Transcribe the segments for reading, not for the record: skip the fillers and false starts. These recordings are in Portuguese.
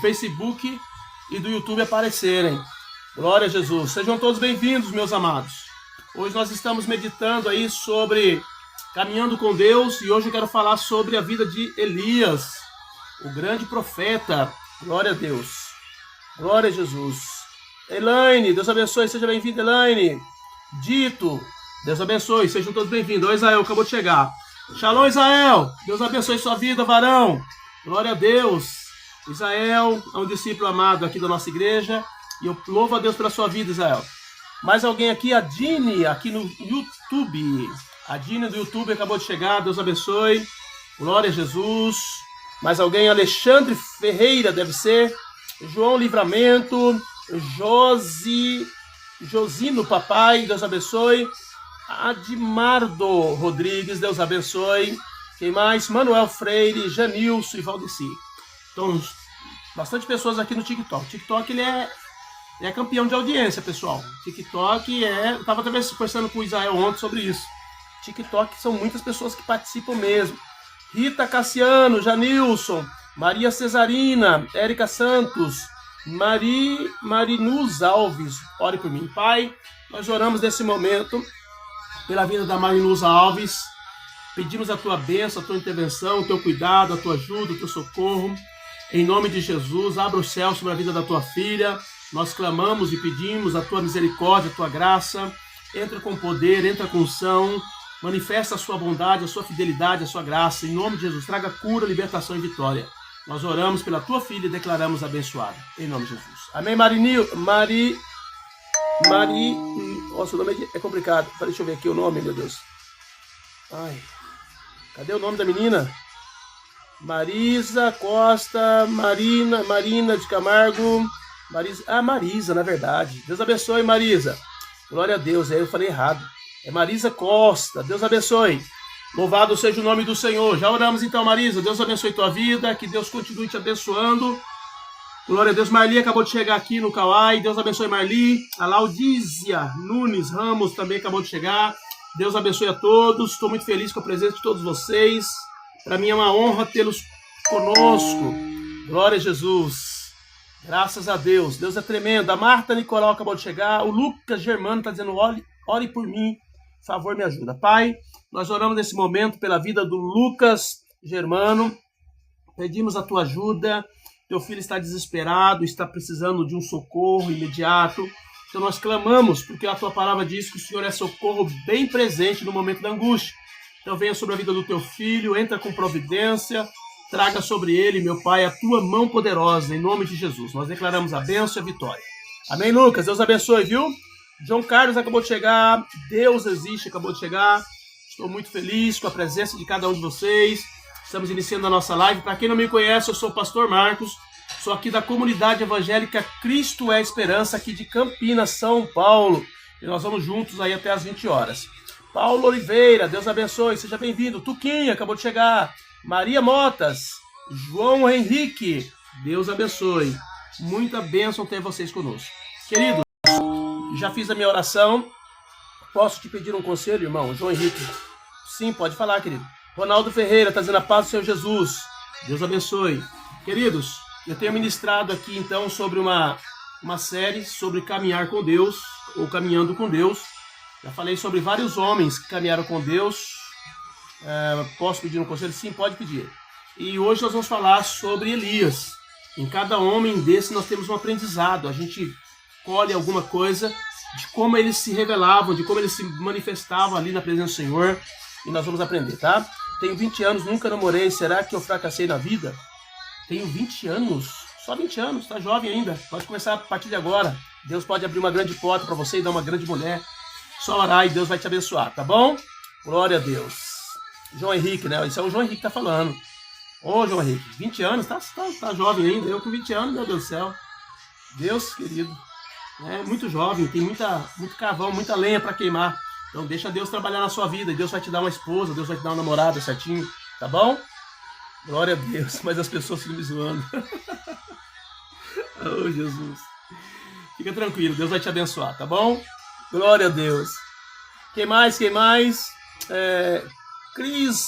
Facebook e do YouTube aparecerem. Glória a Jesus. Sejam todos bem-vindos, meus amados. Hoje nós estamos meditando aí sobre caminhando com Deus e hoje eu quero falar sobre a vida de Elias, o grande profeta. Glória a Deus. Glória a Jesus. Elaine, Deus abençoe. Seja bem-vinda, Elaine. Dito, Deus abençoe. Sejam todos bem-vindos. Ó, Israel, acabou de chegar. Shalom, Israel. Deus abençoe sua vida, varão. Glória a Deus. Israel é um discípulo amado aqui da nossa igreja. E eu louvo a Deus pela sua vida, Israel. Mais alguém aqui? A Dini, aqui no YouTube. A Dini do YouTube acabou de chegar. Deus abençoe. Glória a Jesus. Mais alguém? Alexandre Ferreira, deve ser. João Livramento. Josino Papai, Deus abençoe. Admardo Rodrigues, Deus abençoe. Quem mais? Manuel Freire, Janilson e Valdeci. Então, bastante pessoas aqui no TikTok. O TikTok, ele é campeão de audiência, pessoal. TikTok eu estava até conversando com o Israel ontem sobre isso. TikTok são muitas pessoas que participam mesmo. Rita Cassiano, Janilson, Maria Cesarina, Érica Santos, Marinus Alves, ore por mim. Pai, nós oramos nesse momento pela vida da Marinus Alves, pedimos a tua bênção, a tua intervenção, o teu cuidado, a tua ajuda, o teu socorro. Em nome de Jesus, abra o céu sobre a vida da tua filha. Nós clamamos e pedimos a tua misericórdia, a tua graça. Entra com poder, entra com unção, manifesta a sua bondade, a sua fidelidade, a sua graça. Em nome de Jesus, traga cura, libertação e vitória. Nós oramos pela tua filha e declaramos abençoada. Em nome de Jesus. Amém, Nossa, o nome é complicado. Deixa eu ver aqui o nome, meu Deus. Ai, cadê o nome da menina? Marisa Costa, Marina de Camargo. Marisa, na verdade. Deus abençoe, Marisa. Glória a Deus, aí eu falei errado. É Marisa Costa. Deus abençoe. Louvado seja o nome do Senhor. Já oramos então, Marisa. Deus abençoe tua vida. Que Deus continue te abençoando. Glória a Deus. Marli acabou de chegar aqui no Kauai. Deus abençoe, Marli. A Laudícia Nunes Ramos também acabou de chegar. Deus abençoe a todos. Estou muito feliz com a presença de todos vocês. Para mim é uma honra tê-los conosco. Glória a Jesus. Graças a Deus. Deus é tremendo. A Marta Nicolau acabou de chegar. O Lucas Germano está dizendo, ore por mim. Por favor, me ajuda. Pai, nós oramos nesse momento pela vida do Lucas Germano. Pedimos a tua ajuda. Teu filho está desesperado, está precisando de um socorro imediato. Então nós clamamos, porque a tua palavra diz que o Senhor é socorro bem presente no momento da angústia. Então venha sobre a vida do teu filho, entra com providência, traga sobre ele, meu Pai, a tua mão poderosa, em nome de Jesus. Nós declaramos a bênção e a vitória. Amém, Lucas? Deus abençoe, viu? João Carlos acabou de chegar, Deus existe, acabou de chegar. Estou muito feliz com a presença de cada um de vocês. Estamos iniciando a nossa live. Para quem não me conhece, eu sou o pastor Marcos. Sou aqui da comunidade evangélica Cristo é Esperança, aqui de Campinas, São Paulo. E nós vamos juntos aí até as 20 horas. Paulo Oliveira, Deus abençoe, seja bem-vindo. Tuquinha, acabou de chegar. Maria Motas, João Henrique, Deus abençoe. Muita bênção ter vocês conosco. Querido, já fiz a minha oração. Posso te pedir um conselho, irmão? João Henrique. Sim, pode falar, querido. Ronaldo Ferreira, está dizendo a paz do Senhor Jesus. Deus abençoe. Queridos, eu tenho ministrado aqui, então, sobre uma série sobre caminhar com Deus, ou caminhando com Deus. Já falei sobre vários homens que caminharam com Deus. Posso pedir um conselho? Sim, pode pedir. E hoje nós vamos falar sobre Elias. Em cada homem desse nós temos um aprendizado. A gente colhe alguma coisa de como eles se revelavam, de como eles se manifestavam ali na presença do Senhor. E nós vamos aprender, tá? Tenho 20 anos, nunca namorei. Será que eu fracassei na vida? Tenho 20 anos. Só 20 anos, tá jovem ainda. Pode começar a partir de agora. Deus pode abrir uma grande porta para você e dar uma grande mulher. Só orar e Deus vai te abençoar, tá bom? Glória a Deus. João Henrique, né? Isso é o João Henrique que tá falando. Ô, João Henrique, 20 anos, tá jovem ainda. Eu com 20 anos, meu Deus do céu. Deus, querido. É muito jovem, tem muito carvão, muita lenha para queimar. Então deixa Deus trabalhar na sua vida. E Deus vai te dar uma esposa, Deus vai te dar uma namorada certinho, tá bom? Glória a Deus. Mas as pessoas ficam me zoando. Oh, Jesus. Fica tranquilo, Deus vai te abençoar, tá bom? Glória a Deus. Quem mais? Cris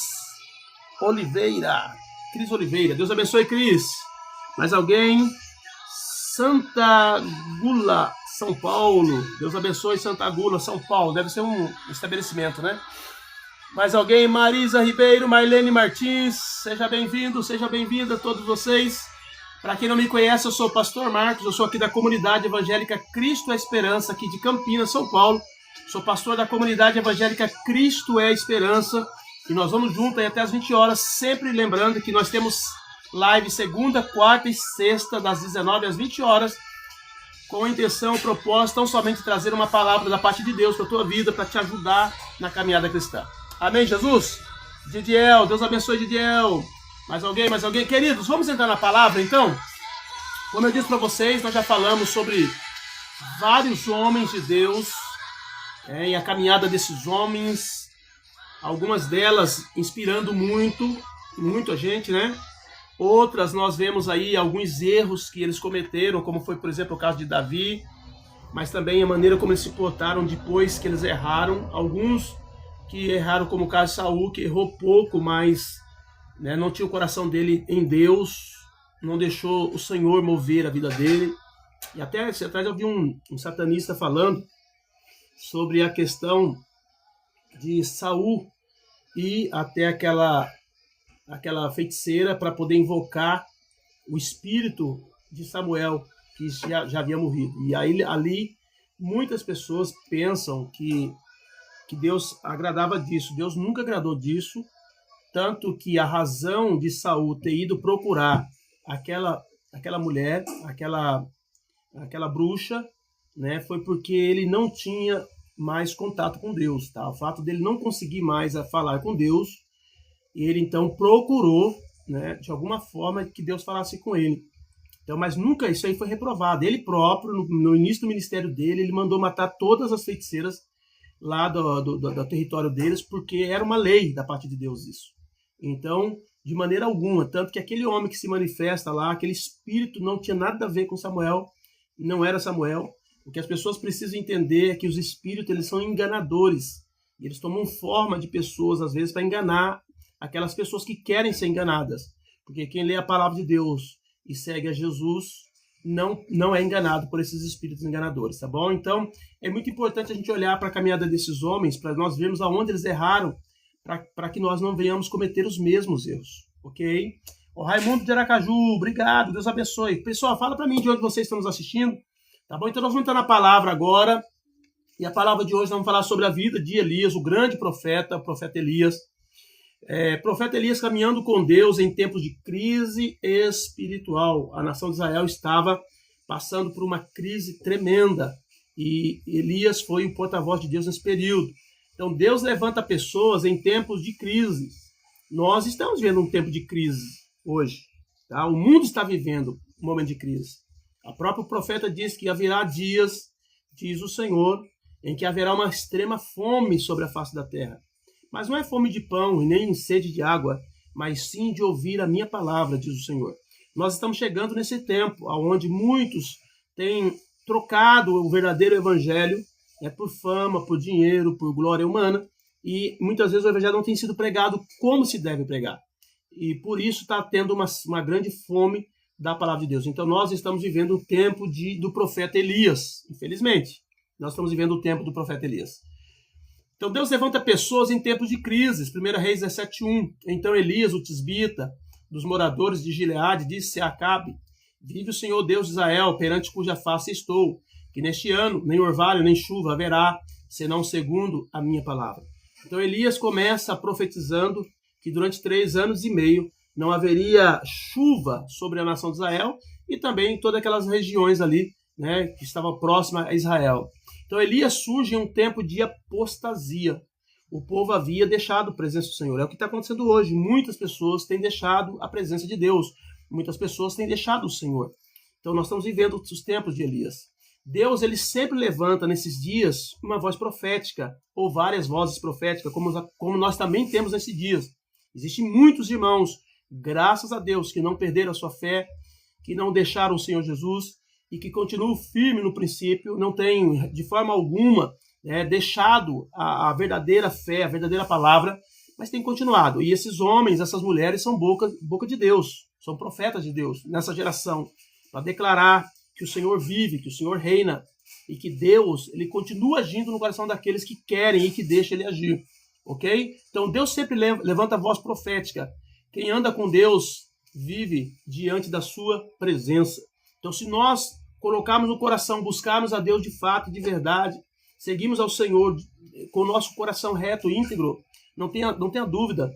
Oliveira. Deus abençoe, Cris. Mais alguém? Santa Gula, São Paulo. Deus abençoe Santa Gula, São Paulo. Deve ser um estabelecimento, né? Mais alguém? Marisa Ribeiro, Marlene Martins. Seja bem-vindo, seja bem-vinda todos vocês. Para quem não me conhece, eu sou o pastor Marcos. Eu sou aqui da comunidade evangélica Cristo é Esperança, aqui de Campinas, São Paulo. Sou pastor da comunidade evangélica Cristo é Esperança. E nós vamos juntos aí até as 20 horas, sempre lembrando que nós temos live segunda, quarta e sexta, das 19 às 20 horas, com a intenção, propósito, tão somente trazer uma palavra da parte de Deus para a tua vida, para te ajudar na caminhada cristã. Amém, Jesus? Didiel, Deus abençoe, Didiel. Mais alguém, mais alguém? Queridos, vamos entrar na palavra, então? Como eu disse para vocês, nós já falamos sobre vários homens de Deus, e a caminhada desses homens, algumas delas inspirando muito a gente, né? Outras nós vemos aí alguns erros que eles cometeram, como foi, por exemplo, o caso de Davi, mas também a maneira como eles se portaram depois que eles erraram. Alguns que erraram, como o caso de Saul, que errou pouco, mas né, não tinha o coração dele em Deus, não deixou o Senhor mover a vida dele. E até atrás eu vi um satanista falando sobre a questão de Saul e até aquela feiticeira para poder invocar o espírito de Samuel, que já havia morrido. E aí ali muitas pessoas pensam que Deus agradava disso. Deus nunca agradou disso, tanto que a razão de Saul ter ido procurar aquela mulher, aquela bruxa, né, foi porque ele não tinha mais contato com Deus, tá? O fato dele não conseguir mais falar com Deus, ele então procurou, né, de alguma forma que Deus falasse com ele. Então, mas nunca isso aí foi reprovado. Ele próprio, no início do ministério dele, ele mandou matar todas as feiticeiras lá do território deles, porque era uma lei da parte de Deus isso. Então, de maneira alguma, tanto que aquele homem que se manifesta lá, aquele espírito não tinha nada a ver com Samuel, não era Samuel. O que as pessoas precisam entender é que os espíritos, eles são enganadores. Eles tomam forma de pessoas, às vezes, para enganar aquelas pessoas que querem ser enganadas. Porque quem lê a palavra de Deus e segue a Jesus não é enganado por esses espíritos enganadores, tá bom? Então, é muito importante a gente olhar para a caminhada desses homens, para nós vermos aonde eles erraram, para que nós não venhamos cometer os mesmos erros, ok? O Raimundo de Aracaju, obrigado, Deus abençoe. Pessoal, fala para mim de onde vocês estão nos assistindo, tá bom? Então, nós vamos entrar na palavra agora, e a palavra de hoje nós vamos falar sobre a vida de Elias, o grande profeta, o profeta Elias. Profeta Elias caminhando com Deus em tempos de crise espiritual. A nação de Israel estava passando por uma crise tremenda e Elias foi o porta-voz de Deus nesse período. Então Deus levanta pessoas em tempos de crise. Nós estamos vivendo um tempo de crise hoje, tá? O mundo está vivendo um momento de crise. A própria profeta diz que haverá dias, diz o Senhor, em que haverá uma extrema fome sobre a face da terra. Mas não é fome de pão e nem sede de água, mas sim de ouvir a minha palavra, diz o Senhor. Nós estamos chegando nesse tempo onde muitos têm trocado o verdadeiro evangelho por fama, por dinheiro, por glória humana, e muitas vezes o evangelho não tem sido pregado como se deve pregar. E por isso está tendo uma grande fome da palavra de Deus. Então nós estamos vivendo o tempo do profeta Elias, infelizmente. Nós estamos vivendo o tempo do profeta Elias. Então Deus levanta pessoas em tempos de crises. 1 Reis 17:1. Então Elias, o tisbita, dos moradores de Gileade, disse a Acabe: vive o Senhor Deus de Israel, perante cuja face estou, que neste ano nem orvalho nem chuva haverá, senão segundo a minha palavra. Então Elias começa profetizando que durante 3 anos e meio não haveria chuva sobre a nação de Israel e também em todas aquelas regiões ali, né, que estavam próximas a Israel. Então Elias surge em um tempo de apostasia. O povo havia deixado a presença do Senhor. É o que está acontecendo hoje. Muitas pessoas têm deixado a presença de Deus. Muitas pessoas têm deixado o Senhor. Então nós estamos vivendo os tempos de Elias. Deus, ele sempre levanta nesses dias uma voz profética, ou várias vozes proféticas, como nós também temos nesses dias. Existem muitos irmãos, graças a Deus, que não perderam a sua fé, que não deixaram o Senhor Jesus, e que continuam firme no princípio, não tem de forma alguma deixado a verdadeira fé, a verdadeira palavra, mas tem continuado. E esses homens, essas mulheres são boca de Deus, são profetas de Deus nessa geração, para declarar que o Senhor vive, que o Senhor reina e que Deus, ele continua agindo no coração daqueles que querem e que deixam ele agir, ok? Então Deus sempre levanta a voz profética. Quem anda com Deus vive diante da sua presença. Então se nós colocarmos no coração, buscarmos a Deus de fato, de verdade, seguimos ao Senhor com o nosso coração reto, íntegro, não tenha dúvida,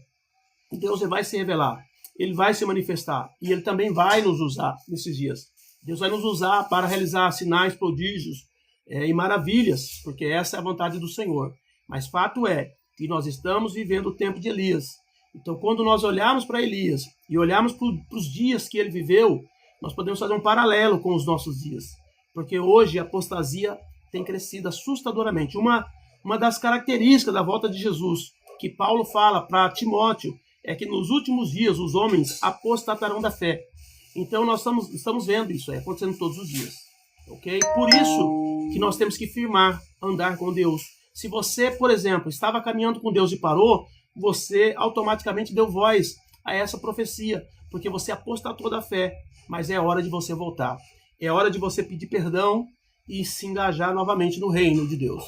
Deus vai se revelar, ele vai se manifestar e ele também vai nos usar nesses dias. Deus vai nos usar para realizar sinais, prodígios e maravilhas, porque essa é a vontade do Senhor. Mas fato é que nós estamos vivendo o tempo de Elias. Então, quando nós olharmos para Elias e olharmos para os dias que ele viveu, nós podemos fazer um paralelo com os nossos dias. Porque hoje a apostasia tem crescido assustadoramente. Uma das características da volta de Jesus, que Paulo fala para Timóteo, é que nos últimos dias os homens apostatarão da fé. Então nós estamos vendo isso acontecendo todos os dias. Ok? Por isso que nós temos que firmar, andar com Deus. Se você, por exemplo, estava caminhando com Deus e parou, você automaticamente deu voz a essa profecia, porque você apostatou da fé. Mas é hora de você voltar. É hora de você pedir perdão e se engajar novamente no reino de Deus.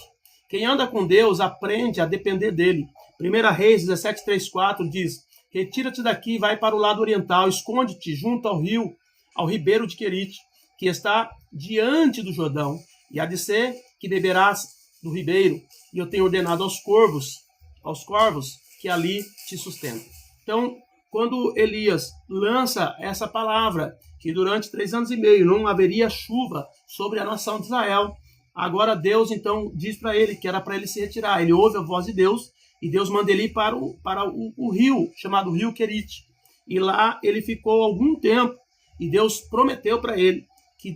Quem anda com Deus aprende a depender dele. 1 Reis 17:3-4 diz: retira-te daqui, vai para o lado oriental, esconde-te junto ao rio, ao ribeiro de Querite, que está diante do Jordão, e há de ser que beberás do ribeiro, e eu tenho ordenado aos corvos que ali te sustentam. Então, quando Elias lança essa palavra, que durante 3 anos e meio não haveria chuva sobre a nação de Israel, agora Deus então diz para ele que era para ele se retirar. Ele ouve a voz de Deus e Deus manda ele ir para o rio, chamado Rio Querite. E lá ele ficou algum tempo e Deus prometeu para ele que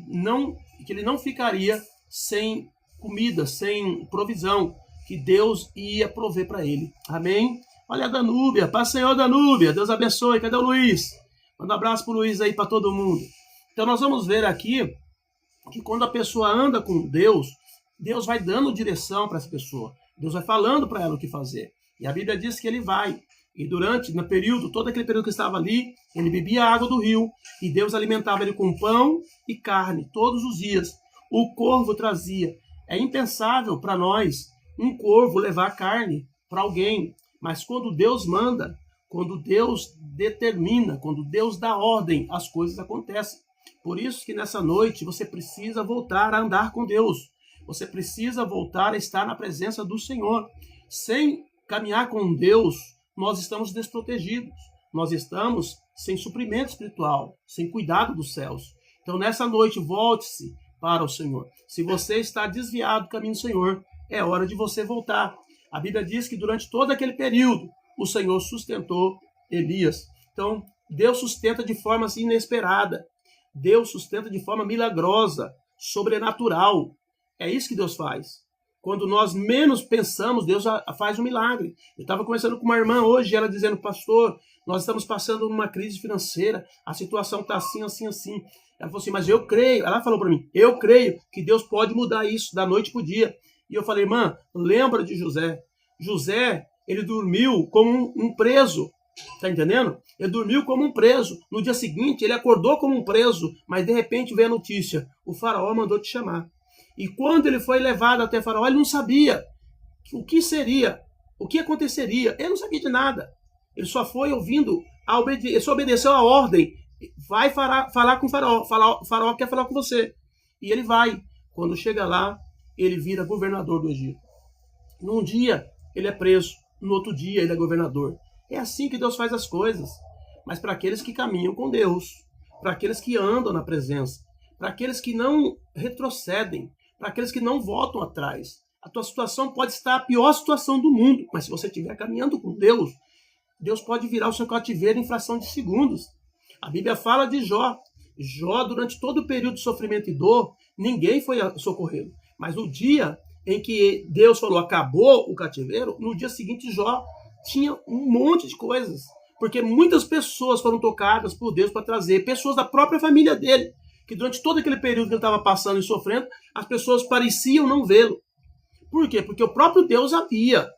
ele não ficaria sem comida, sem provisão, que Deus ia prover para ele. Amém? Olha a Danúbia, Paz Senhor Danúbia, Deus abençoe. Cadê o Luiz? Manda um abraço para o Luiz aí, para todo mundo. Então nós vamos ver aqui que quando a pessoa anda com Deus, Deus vai dando direção para essa pessoa. Deus vai falando para ela o que fazer. E a Bíblia diz que ele vai. E todo aquele período que estava ali, ele bebia a água do rio. E Deus alimentava ele com pão e carne todos os dias. O corvo trazia. É impensável para nós um corvo levar carne para alguém. Mas quando Deus manda, quando Deus determina, quando Deus dá ordem, as coisas acontecem. Por isso que nessa noite você precisa voltar a andar com Deus. Você precisa voltar a estar na presença do Senhor. Sem caminhar com Deus, nós estamos desprotegidos. Nós estamos sem suprimento espiritual, sem cuidado dos céus. Então nessa noite, volte-se para o Senhor. Se você está desviado do caminho do Senhor, é hora de você voltar. A Bíblia diz que durante todo aquele período, o Senhor sustentou Elias. Então, Deus sustenta de forma assim, inesperada. Deus sustenta de forma milagrosa, sobrenatural. É isso que Deus faz. Quando nós menos pensamos, Deus faz um milagre. Eu estava conversando com uma irmã hoje, ela dizendo: pastor, nós estamos passando uma crise financeira, a situação está assim, assim, assim. Ela falou assim: mas eu creio, ela falou para mim, eu creio que Deus pode mudar isso da noite para o dia. E eu falei: irmã, lembra de José. José, ele dormiu como um preso, tá entendendo? Ele dormiu como um preso. No dia seguinte, ele acordou como um preso, mas de repente veio a notícia: o faraó mandou te chamar. E quando ele foi levado até faraó, ele não sabia o que seria, o que aconteceria. Ele não sabia de nada. Ele só foi ouvindo, ele só obedeceu a ordem. Vai falar com o faraó. O faraó quer falar com você. E ele vai. Quando chega lá, ele vira governador do Egito. Num dia, ele é preso. No outro dia, ele é governador. É assim que Deus faz as coisas. Mas para aqueles que caminham com Deus, para aqueles que andam na presença, para aqueles que não retrocedem, para aqueles que não voltam atrás. A tua situação pode estar a pior situação do mundo, mas se você estiver caminhando com Deus, Deus pode virar o seu cativeiro em fração de segundos. A Bíblia fala de Jó. Jó, durante todo o período de sofrimento e dor, ninguém foi socorrê-lo. Mas no dia em que Deus falou, acabou o cativeiro, no dia seguinte Jó tinha um monte de coisas. Porque muitas pessoas foram tocadas por Deus para trazer, pessoas da própria família dele, que durante todo aquele período que ele estava passando e sofrendo, as pessoas pareciam não vê-lo. Por quê? Porque o próprio Deus havia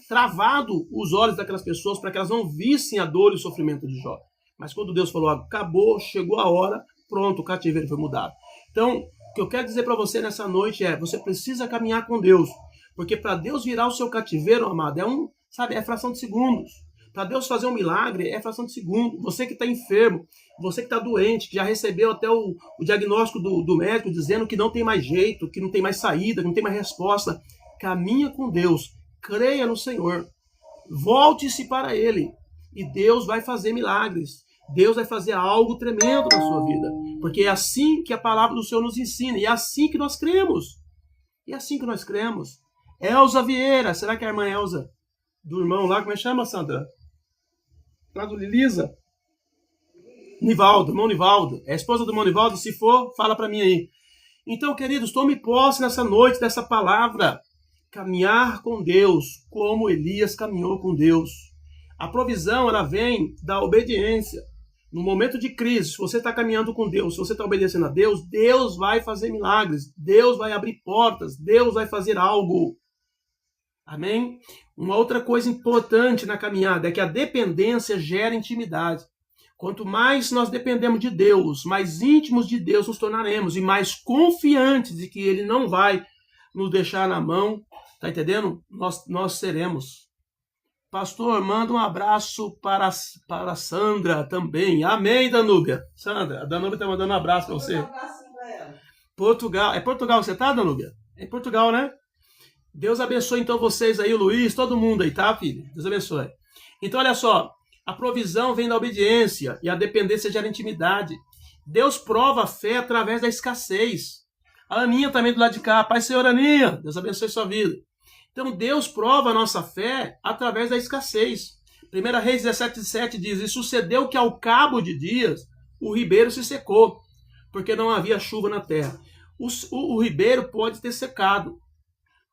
travado os olhos daquelas pessoas para que elas não vissem a dor e o sofrimento de Jó. Mas quando Deus falou, acabou, chegou a hora, pronto, o cativeiro foi mudado. Então, o que eu quero dizer para você nessa noite é, você precisa caminhar com Deus, porque para Deus virar o seu cativeiro, amado, é fração de segundos. Para Deus fazer um milagre, é fração de segundo. Você que está enfermo, você que está doente, que já recebeu até o diagnóstico do médico dizendo que não tem mais jeito, que não tem mais saída, que não tem mais resposta, caminha com Deus, creia no Senhor, volte-se para Ele, e Deus vai fazer milagres. Deus vai fazer algo tremendo na sua vida, porque é assim que a palavra do Senhor nos ensina, e é assim que nós cremos. E é assim que nós cremos. Elza Vieira, será que é a irmã Elza, do irmão lá, como é que chama, Sandra? Lá do Lilisa? Nivaldo, irmão Nivaldo. É a esposa do irmão Nivaldo? Se for, fala para mim aí. Então, queridos, tome posse nessa noite dessa palavra. Caminhar com Deus, como Elias caminhou com Deus. A provisão, ela vem da obediência. No momento de crise, se você está caminhando com Deus, se você está obedecendo a Deus, Deus vai fazer milagres, Deus vai abrir portas, Deus vai fazer algo. Amém? Uma outra coisa importante na caminhada é que a dependência gera intimidade. Quanto mais nós dependemos de Deus, mais íntimos de Deus nos tornaremos e mais confiantes de que Ele não vai nos deixar na mão, tá entendendo? Nós seremos. Pastor, manda um abraço para Sandra também. Amém, Danúbia. Sandra, a Danúbia está mandando um abraço para você. Portugal. É Portugal que você está, Danúbia? É Portugal, né? Deus abençoe então vocês aí, o Luiz, todo mundo aí, tá, filho? Deus abençoe. Então, olha só, a provisão vem da obediência e a dependência gera intimidade. Deus prova a fé através da escassez. A Aninha também do lado de cá. Pai, Senhor, Aninha, Deus abençoe sua vida. Então, Deus prova a nossa fé através da escassez. 1 Reis 17:7 diz, e sucedeu que ao cabo de dias, o ribeiro se secou, porque não havia chuva na terra. O ribeiro pode ter secado,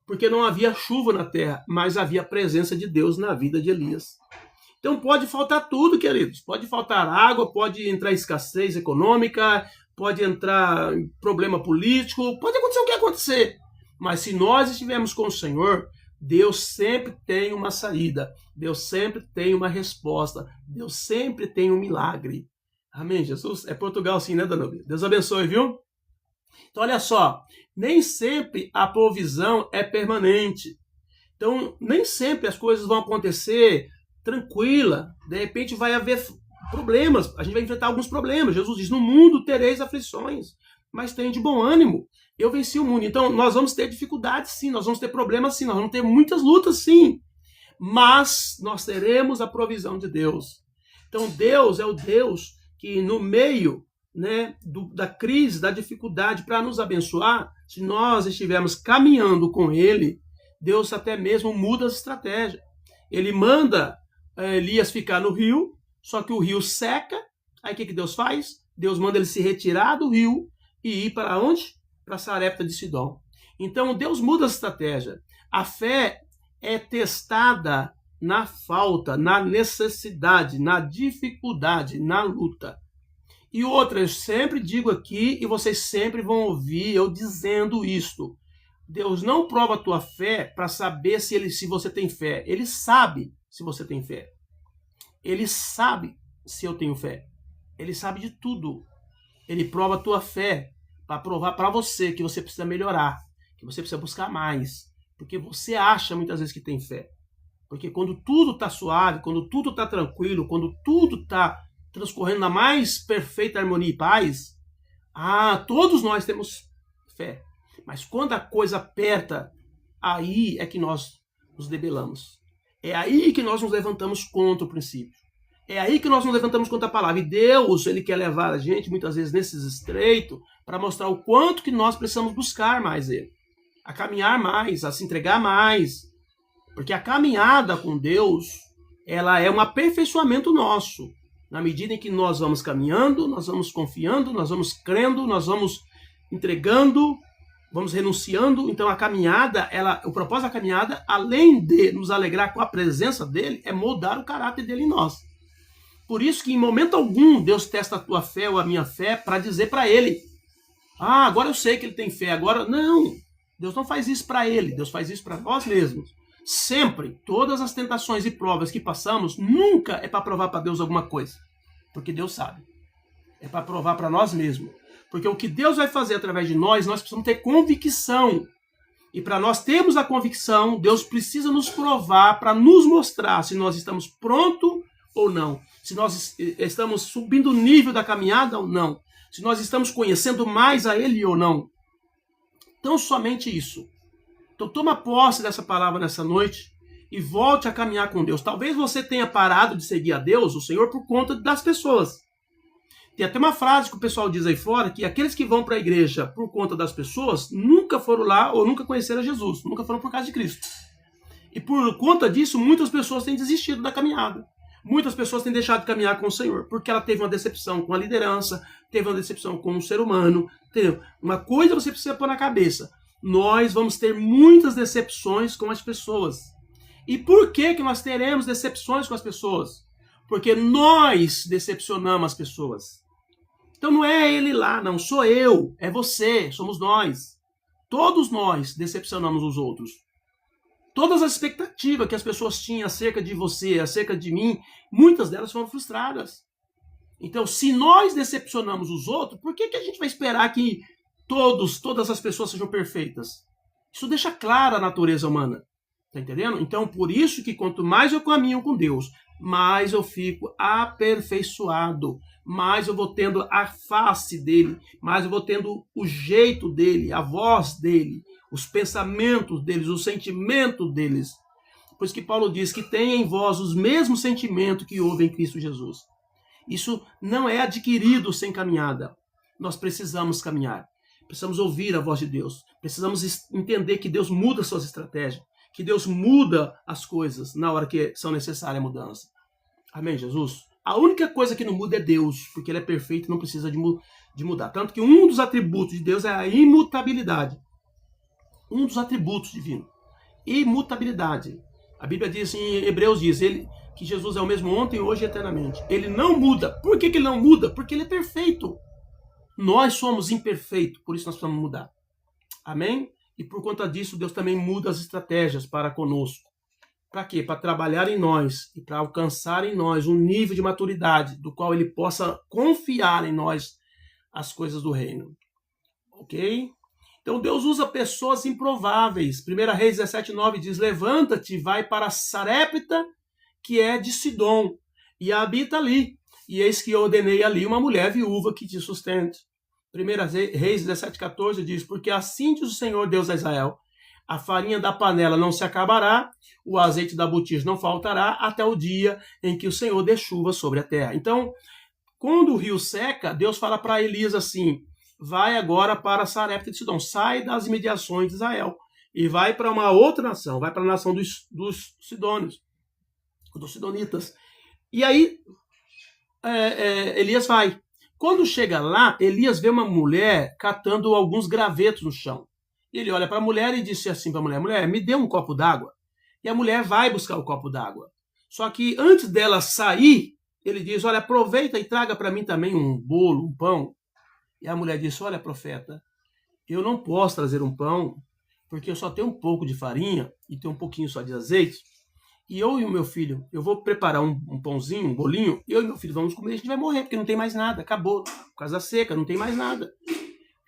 porque não havia chuva na terra, mas havia a presença de Deus na vida de Elias. Então pode faltar tudo, queridos. Pode faltar água, pode entrar escassez econômica, pode entrar problema político, pode acontecer o que acontecer. Mas se nós estivermos com o Senhor, Deus sempre tem uma saída, Deus sempre tem uma resposta, Deus sempre tem um milagre. Amém, Jesus? É Portugal sim, né, Danúbia? Deus abençoe, viu? Então, olha só, nem sempre a provisão é permanente. Então, nem sempre as coisas vão acontecer tranquila. De repente vai haver problemas, a gente vai enfrentar alguns problemas. Jesus diz, no mundo tereis aflições, mas tem de bom ânimo. Eu venci o mundo. Então, nós vamos ter dificuldades sim, nós vamos ter problemas sim, nós vamos ter muitas lutas sim. Mas nós teremos a provisão de Deus. Então, Deus é o Deus que no meio da crise, da dificuldade, para nos abençoar, se nós estivermos caminhando com Ele, Deus até mesmo muda a estratégia. Ele manda Elias ficar no rio, só que o rio seca, aí o que Deus faz? Deus manda ele se retirar do rio e ir para onde? Para Sarepta de Sidom. Então Deus muda a estratégia. A fé é testada na falta, na necessidade, na dificuldade, na luta. E outra, eu sempre digo aqui, e vocês sempre vão ouvir eu dizendo isto. Deus não prova a tua fé para saber se você tem fé. Ele sabe se você tem fé. Ele sabe se eu tenho fé. Ele sabe de tudo. Ele prova a tua fé para provar para você que você precisa melhorar, que você precisa buscar mais. Porque você acha muitas vezes que tem fé. Porque quando tudo está suave, quando tudo está tranquilo, quando tudo está transcorrendo na mais perfeita harmonia e paz, todos nós temos fé. Mas quando a coisa aperta, aí é que nós nos debelamos. É aí que nós nos levantamos contra o princípio. É aí que nós nos levantamos contra a palavra. E Deus, Ele quer levar a gente, muitas vezes, nesses estreitos, para mostrar o quanto que nós precisamos buscar mais Ele. A caminhar mais, a se entregar mais. Porque a caminhada com Deus, ela é um aperfeiçoamento nosso. Na medida em que nós vamos caminhando, nós vamos confiando, nós vamos crendo, nós vamos entregando, vamos renunciando. Então a caminhada, o propósito da caminhada, além de nos alegrar com a presença dele, é moldar o caráter dele em nós. Por isso que em momento algum Deus testa a tua fé ou a minha fé para dizer para ele, agora eu sei que ele tem fé, agora... Não, Deus não faz isso para ele, Deus faz isso para nós mesmos. Sempre, todas as tentações e provas que passamos, nunca é para provar para Deus alguma coisa. Porque Deus sabe. É para provar para nós mesmos. Porque o que Deus vai fazer através de nós precisamos ter convicção. E para nós termos a convicção, Deus precisa nos provar para nos mostrar se nós estamos prontos ou não. Se nós estamos subindo o nível da caminhada ou não. Se nós estamos conhecendo mais a Ele ou não. Então, somente isso. Então, toma posse dessa palavra nessa noite e volte a caminhar com Deus. Talvez você tenha parado de seguir a Deus, o Senhor, por conta das pessoas. Tem até uma frase que o pessoal diz aí fora, que aqueles que vão para a igreja por conta das pessoas, nunca foram lá ou nunca conheceram Jesus, nunca foram por causa de Cristo. E por conta disso, muitas pessoas têm desistido da caminhada. Muitas pessoas têm deixado de caminhar com o Senhor, porque ela teve uma decepção com a liderança, teve uma decepção com o ser humano. Entendeu? Uma coisa você precisa pôr na cabeça. Nós vamos ter muitas decepções com as pessoas. E por que nós teremos decepções com as pessoas? Porque nós decepcionamos as pessoas. Então não é ele lá, não. Sou eu, é você, somos nós. Todos nós decepcionamos os outros. Todas as expectativas que as pessoas tinham acerca de você, acerca de mim, muitas delas foram frustradas. Então, se nós decepcionamos os outros, por que a gente vai esperar que todas as pessoas sejam perfeitas? Isso deixa clara a natureza humana. Tá entendendo? Então, por isso que quanto mais eu caminho com Deus, mais eu fico aperfeiçoado, mais eu vou tendo a face dele, mais eu vou tendo o jeito dele, a voz dele, os pensamentos deles, o sentimento deles. Por isso que Paulo diz que tem em vós os mesmos sentimentos que houve em Cristo Jesus. Isso não é adquirido sem caminhada. Nós precisamos caminhar. Precisamos ouvir a voz de Deus. Precisamos entender que Deus muda suas estratégias. Que Deus muda as coisas na hora que são necessárias a mudança. Amém, Jesus? A única coisa que não muda é Deus, porque Ele é perfeito e não precisa de mudar. Tanto que um dos atributos de Deus é a imutabilidade. Um dos atributos divinos. Imutabilidade. A Bíblia diz, em Hebreus diz, que Jesus é o mesmo ontem, hoje e eternamente. Ele não muda. Por que ele não muda? Porque Ele é perfeito. Nós somos imperfeitos, por isso nós precisamos mudar. Amém? E por conta disso, Deus também muda as estratégias para conosco. Para quê? Para trabalhar em nós e para alcançar em nós um nível de maturidade do qual Ele possa confiar em nós as coisas do reino. Ok? Então Deus usa pessoas improváveis. 1 Reis 17:9 diz, levanta-te e vai para Sarepta, que é de Sidom, e habita ali. E eis que eu ordenei ali uma mulher viúva que te sustente. 1 Reis 17:14 diz, porque assim diz o Senhor Deus a Israel, a farinha da panela não se acabará, o azeite da botija não faltará, até o dia em que o Senhor dê chuva sobre a terra. Então, quando o rio seca, Deus fala para Elias assim, vai agora para Sarepta de Sidom, sai das imediações de Israel e vai para uma outra nação, vai para a nação dos sidônios, dos sidonitas. E aí, Elias vai. Quando chega lá, Elias vê uma mulher catando alguns gravetos no chão. Ele olha para a mulher e disse assim para a mulher, mulher, me dê um copo d'água. E a mulher vai buscar o copo d'água. Só que antes dela sair, ele diz, olha, aproveita e traga para mim também um bolo, um pão. E a mulher disse, olha, profeta, eu não posso trazer um pão, porque eu só tenho um pouco de farinha e tenho um pouquinho só de azeite. E eu e o meu filho, eu vou preparar um pãozinho, um bolinho, eu e meu filho vamos comer, a gente vai morrer, porque não tem mais nada, acabou. Casa seca, não tem mais nada.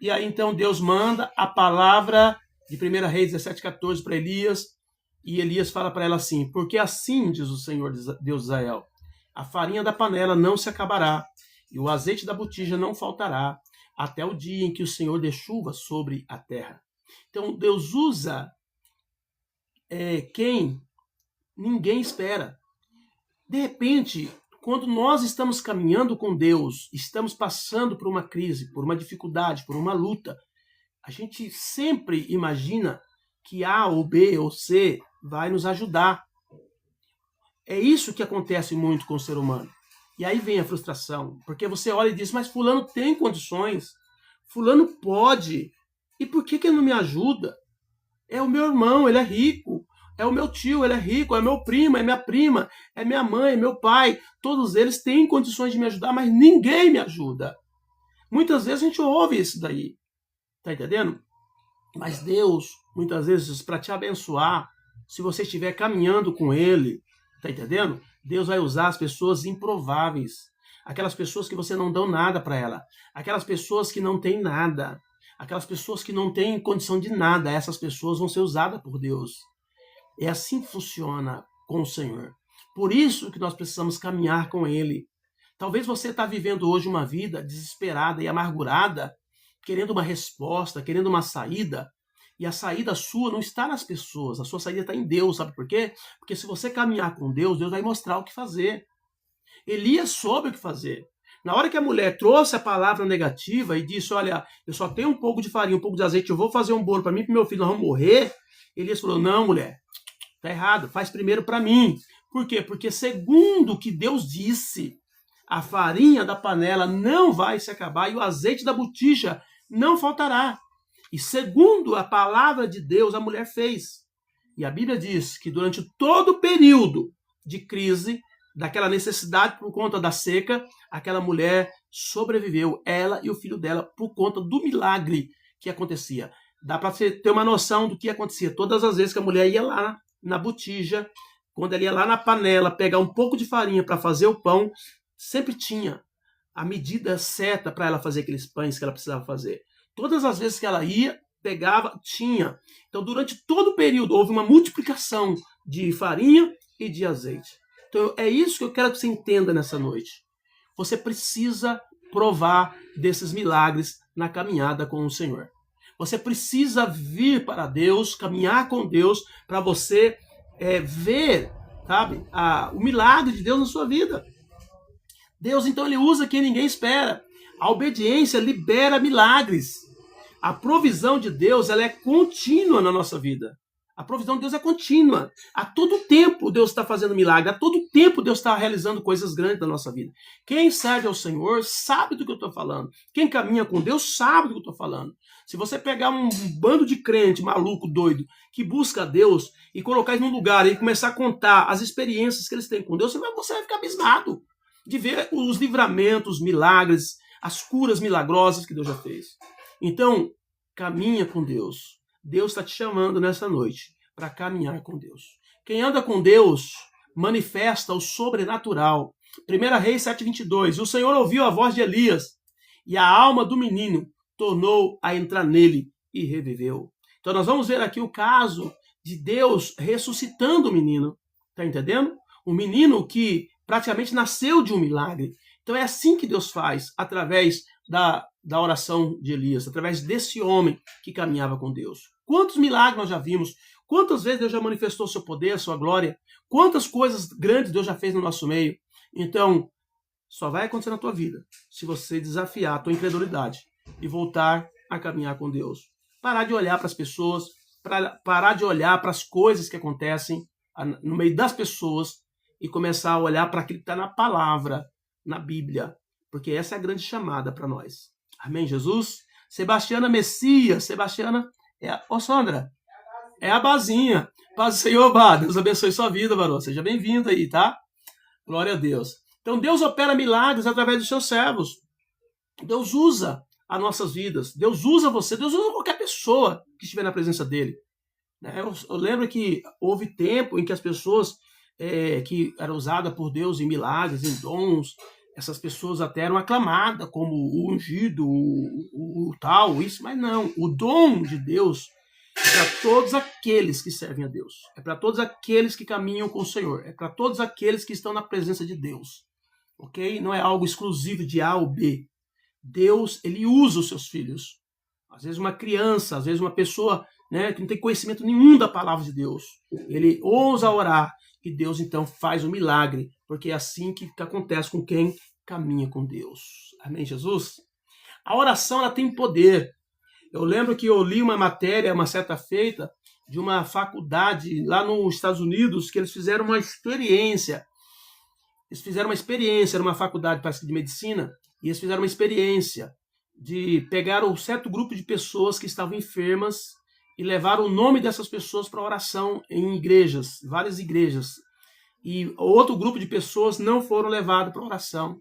E aí então Deus manda a palavra de 1 Reis 17:14 para Elias, e Elias fala para ela assim, porque assim diz o Senhor Deus de Israel, a farinha da panela não se acabará, e o azeite da botija não faltará, até o dia em que o Senhor dê chuva sobre a terra. Então Deus usa quem ninguém espera. De repente, quando nós estamos caminhando com Deus, estamos passando por uma crise, por uma dificuldade, por uma luta, a gente sempre imagina que A ou B ou C vai nos ajudar. É isso que acontece muito com o ser humano. E aí vem a frustração, porque você olha e diz, mas fulano tem condições, fulano pode, e por que ele não me ajuda? É o meu irmão, ele é rico, é o meu tio, ele é rico, é meu primo, é minha prima, é minha mãe, é meu pai, todos eles têm condições de me ajudar, mas ninguém me ajuda. Muitas vezes a gente ouve isso daí, tá entendendo? Mas Deus, muitas vezes, para te abençoar, se você estiver caminhando com Ele, tá entendendo? Deus vai usar as pessoas improváveis. aquelas pessoas que você não dá nada para ela, aquelas pessoas que não têm nada, aquelas pessoas que não têm condição de nada, essas pessoas vão ser usadas por Deus. É assim que funciona com o Senhor. Por isso que nós precisamos caminhar com Ele. Talvez você está vivendo hoje uma vida desesperada e amargurada, querendo uma resposta, querendo uma saída, e a saída sua não está nas pessoas, a sua saída está em Deus, sabe por quê? Porque se você caminhar com Deus, Deus vai mostrar o que fazer. Elias soube o que fazer. Na hora que a mulher trouxe a palavra negativa e disse, olha, eu só tenho um pouco de farinha, um pouco de azeite, eu vou fazer um bolo para mim e para meu filho, nós vamos morrer. Elias falou, não, mulher, tá errado, faz primeiro para mim. Por quê? Porque segundo o que Deus disse, a farinha da panela não vai se acabar e o azeite da botija não faltará. E segundo a palavra de Deus, a mulher fez. E a Bíblia diz que durante todo o período de crise, daquela necessidade por conta da seca, aquela mulher sobreviveu, ela e o filho dela, por conta do milagre que acontecia. Dá para você ter uma noção do que acontecia. Todas as vezes que a mulher ia lá na botija, quando ela ia lá na panela pegar um pouco de farinha para fazer o pão, sempre tinha a medida certa para ela fazer aqueles pães que ela precisava fazer. Todas as vezes que ela ia, pegava, tinha. Então, durante todo o período, houve uma multiplicação de farinha e de azeite. Então, é isso que eu quero que você entenda nessa noite. Você precisa provar desses milagres na caminhada com o Senhor. Você precisa vir para Deus, caminhar com Deus, para você ver, sabe, o milagre de Deus na sua vida. Deus, então, ele usa quem ninguém espera. A obediência libera milagres. A provisão de Deus, ela é contínua na nossa vida. A provisão de Deus é contínua. A todo tempo Deus está fazendo milagre. A todo tempo Deus está realizando coisas grandes na nossa vida. Quem serve ao Senhor sabe do que eu estou falando. Quem caminha com Deus sabe do que eu estou falando. Se você pegar um bando de crente maluco, doido, que busca Deus e colocar eles num lugar e começar a contar as experiências que eles têm com Deus, você vai ficar abismado de ver os livramentos, os milagres, as curas milagrosas que Deus já fez. Então, caminha com Deus. Deus está te chamando nessa noite para caminhar com Deus. Quem anda com Deus manifesta o sobrenatural. 1 Reis 7:22. O Senhor ouviu a voz de Elias e a alma do menino tornou a entrar nele e reviveu. Então nós vamos ver aqui o caso de Deus ressuscitando o menino. Está entendendo? O menino que praticamente nasceu de um milagre. Então é assim que Deus faz, através da oração de Elias, através desse homem que caminhava com Deus. Quantos milagres nós já vimos? Quantas vezes Deus já manifestou seu poder, sua glória? Quantas coisas grandes Deus já fez no nosso meio? Então, só vai acontecer na tua vida se você desafiar a tua incredulidade e voltar a caminhar com Deus. Parar de olhar para as pessoas, parar de olhar para as coisas que acontecem no meio das pessoas e começar a olhar para aquilo que está na palavra, na Bíblia, porque essa é a grande chamada para nós. Amém, Jesus? Sebastiana Messias, Sebastiana Sandra, é a Bazinha. Paz do Senhor, Bá. Deus abençoe sua vida, varão. Seja bem-vindo aí, tá? Glória a Deus. Então, Deus opera milagres através dos seus servos. Deus usa as nossas vidas. Deus usa você. Deus usa qualquer pessoa que estiver na presença dele. Eu lembro que houve tempo em que as pessoas que eram usadas por Deus em milagres, em dons, essas pessoas até eram aclamadas como o ungido, o tal, isso, mas não. O dom de Deus é para todos aqueles que servem a Deus. É para todos aqueles que caminham com o Senhor. É para todos aqueles que estão na presença de Deus. Ok? Não é algo exclusivo de A ou B. Deus, ele usa os seus filhos. Às vezes uma criança, às vezes uma pessoa, que não tem conhecimento nenhum da palavra de Deus. Ele ousa orar e Deus então faz o milagre. Porque é assim que acontece com quem caminha com Deus. Amém, Jesus? A oração, ela tem poder. Eu lembro que eu li uma matéria, uma certa feita, de uma faculdade lá nos Estados Unidos, que eles fizeram uma experiência. Era uma faculdade, parece que de medicina, e eles fizeram uma experiência de pegar um certo grupo de pessoas que estavam enfermas e levaram o nome dessas pessoas para oração em igrejas, várias igrejas. E outro grupo de pessoas não foram levados para oração.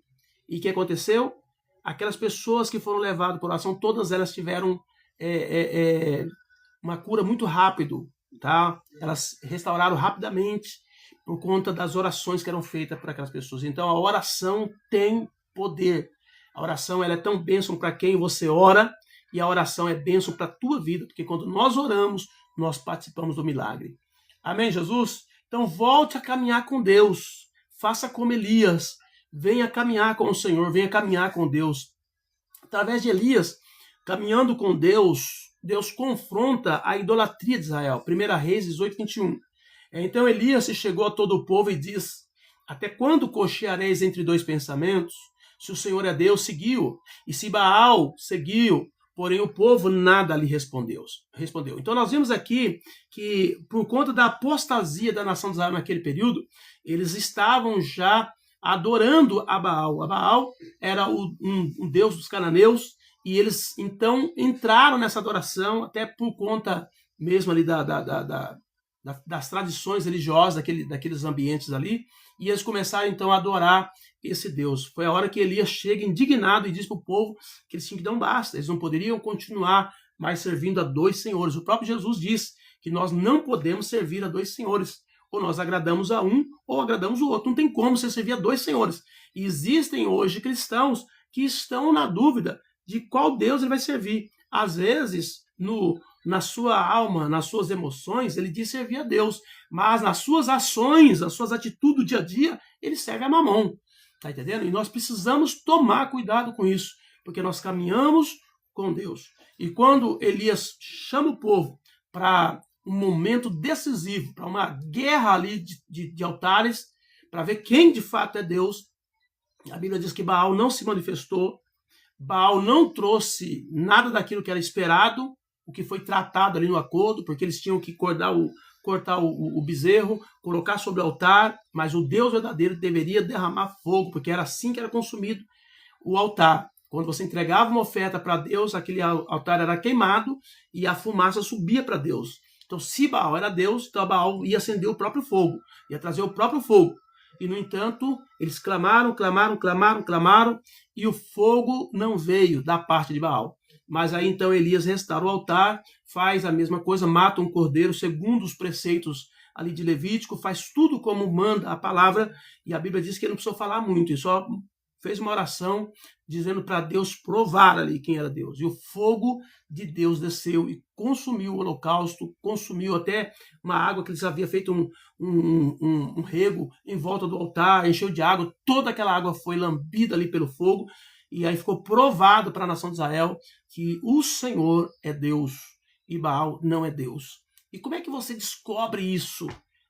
E o que aconteceu? Aquelas pessoas que foram levadas para oração, todas elas tiveram uma cura muito rápido, tá? Elas restauraram rapidamente por conta das orações que eram feitas para aquelas pessoas. Então a oração tem poder. A oração ela é tão bênção para quem você ora, e a oração é bênção para a tua vida, porque quando nós oramos, nós participamos do milagre. Amém, Jesus? Então volte a caminhar com Deus. Faça como Elias. Venha caminhar com o Senhor, venha caminhar com Deus. Através de Elias, caminhando com Deus, Deus confronta a idolatria de Israel. 1 Reis 18, 21. Então Elias se chegou a todo o povo e diz: até quando cocheareis entre dois pensamentos? Se o Senhor é Deus, seguiu. E se Baal, seguiu. Porém o povo nada lhe respondeu. Então nós vimos aqui que por conta da apostasia da nação de Israel naquele período, eles estavam já adorando a Baal. A Baal era um deus dos cananeus, e eles então entraram nessa adoração, até por conta mesmo ali das tradições religiosas daqueles ambientes ali, e eles começaram então a adorar esse Deus. Foi a hora que Elias chega indignado e diz para o povo que eles tinham que dar um basta, eles não poderiam continuar mais servindo a dois senhores. O próprio Jesus diz que nós não podemos servir a dois senhores, ou nós agradamos a um ou agradamos o outro. Não tem como você servir a dois senhores. E existem hoje cristãos que estão na dúvida de qual Deus ele vai servir. Às vezes, na sua alma, nas suas emoções, ele diz servir a Deus, mas nas suas ações, nas suas atitudes do dia a dia, ele serve a Mamon. Tá entendendo? E nós precisamos tomar cuidado com isso, porque nós caminhamos com Deus. E quando Elias chama o povo para um momento decisivo, para uma guerra ali de altares, para ver quem de fato é Deus, a Bíblia diz que Baal não se manifestou, Baal não trouxe nada daquilo que era esperado, o que foi tratado ali no acordo, porque eles tinham que cortar o bezerro, colocar sobre o altar, mas o Deus verdadeiro deveria derramar fogo, porque era assim que era consumido o altar. Quando você entregava uma oferta para Deus, aquele altar era queimado e a fumaça subia para Deus. Então, se Baal era Deus, então Baal ia acender o próprio fogo, ia trazer o próprio fogo. E, no entanto, eles clamaram, e o fogo não veio da parte de Baal. Mas aí então Elias restaura o altar, faz a mesma coisa, mata um cordeiro segundo os preceitos ali de Levítico, faz tudo como manda a palavra, e a Bíblia diz que ele não precisou falar muito, ele só fez uma oração dizendo para Deus provar ali quem era Deus. E o fogo de Deus desceu e consumiu o holocausto, consumiu até uma água que eles haviam feito um rego em volta do altar, encheu de água, toda aquela água foi lambida ali pelo fogo, e aí ficou provado para a nação de Israel que o Senhor é Deus e Baal não é Deus. E como é que você descobre isso?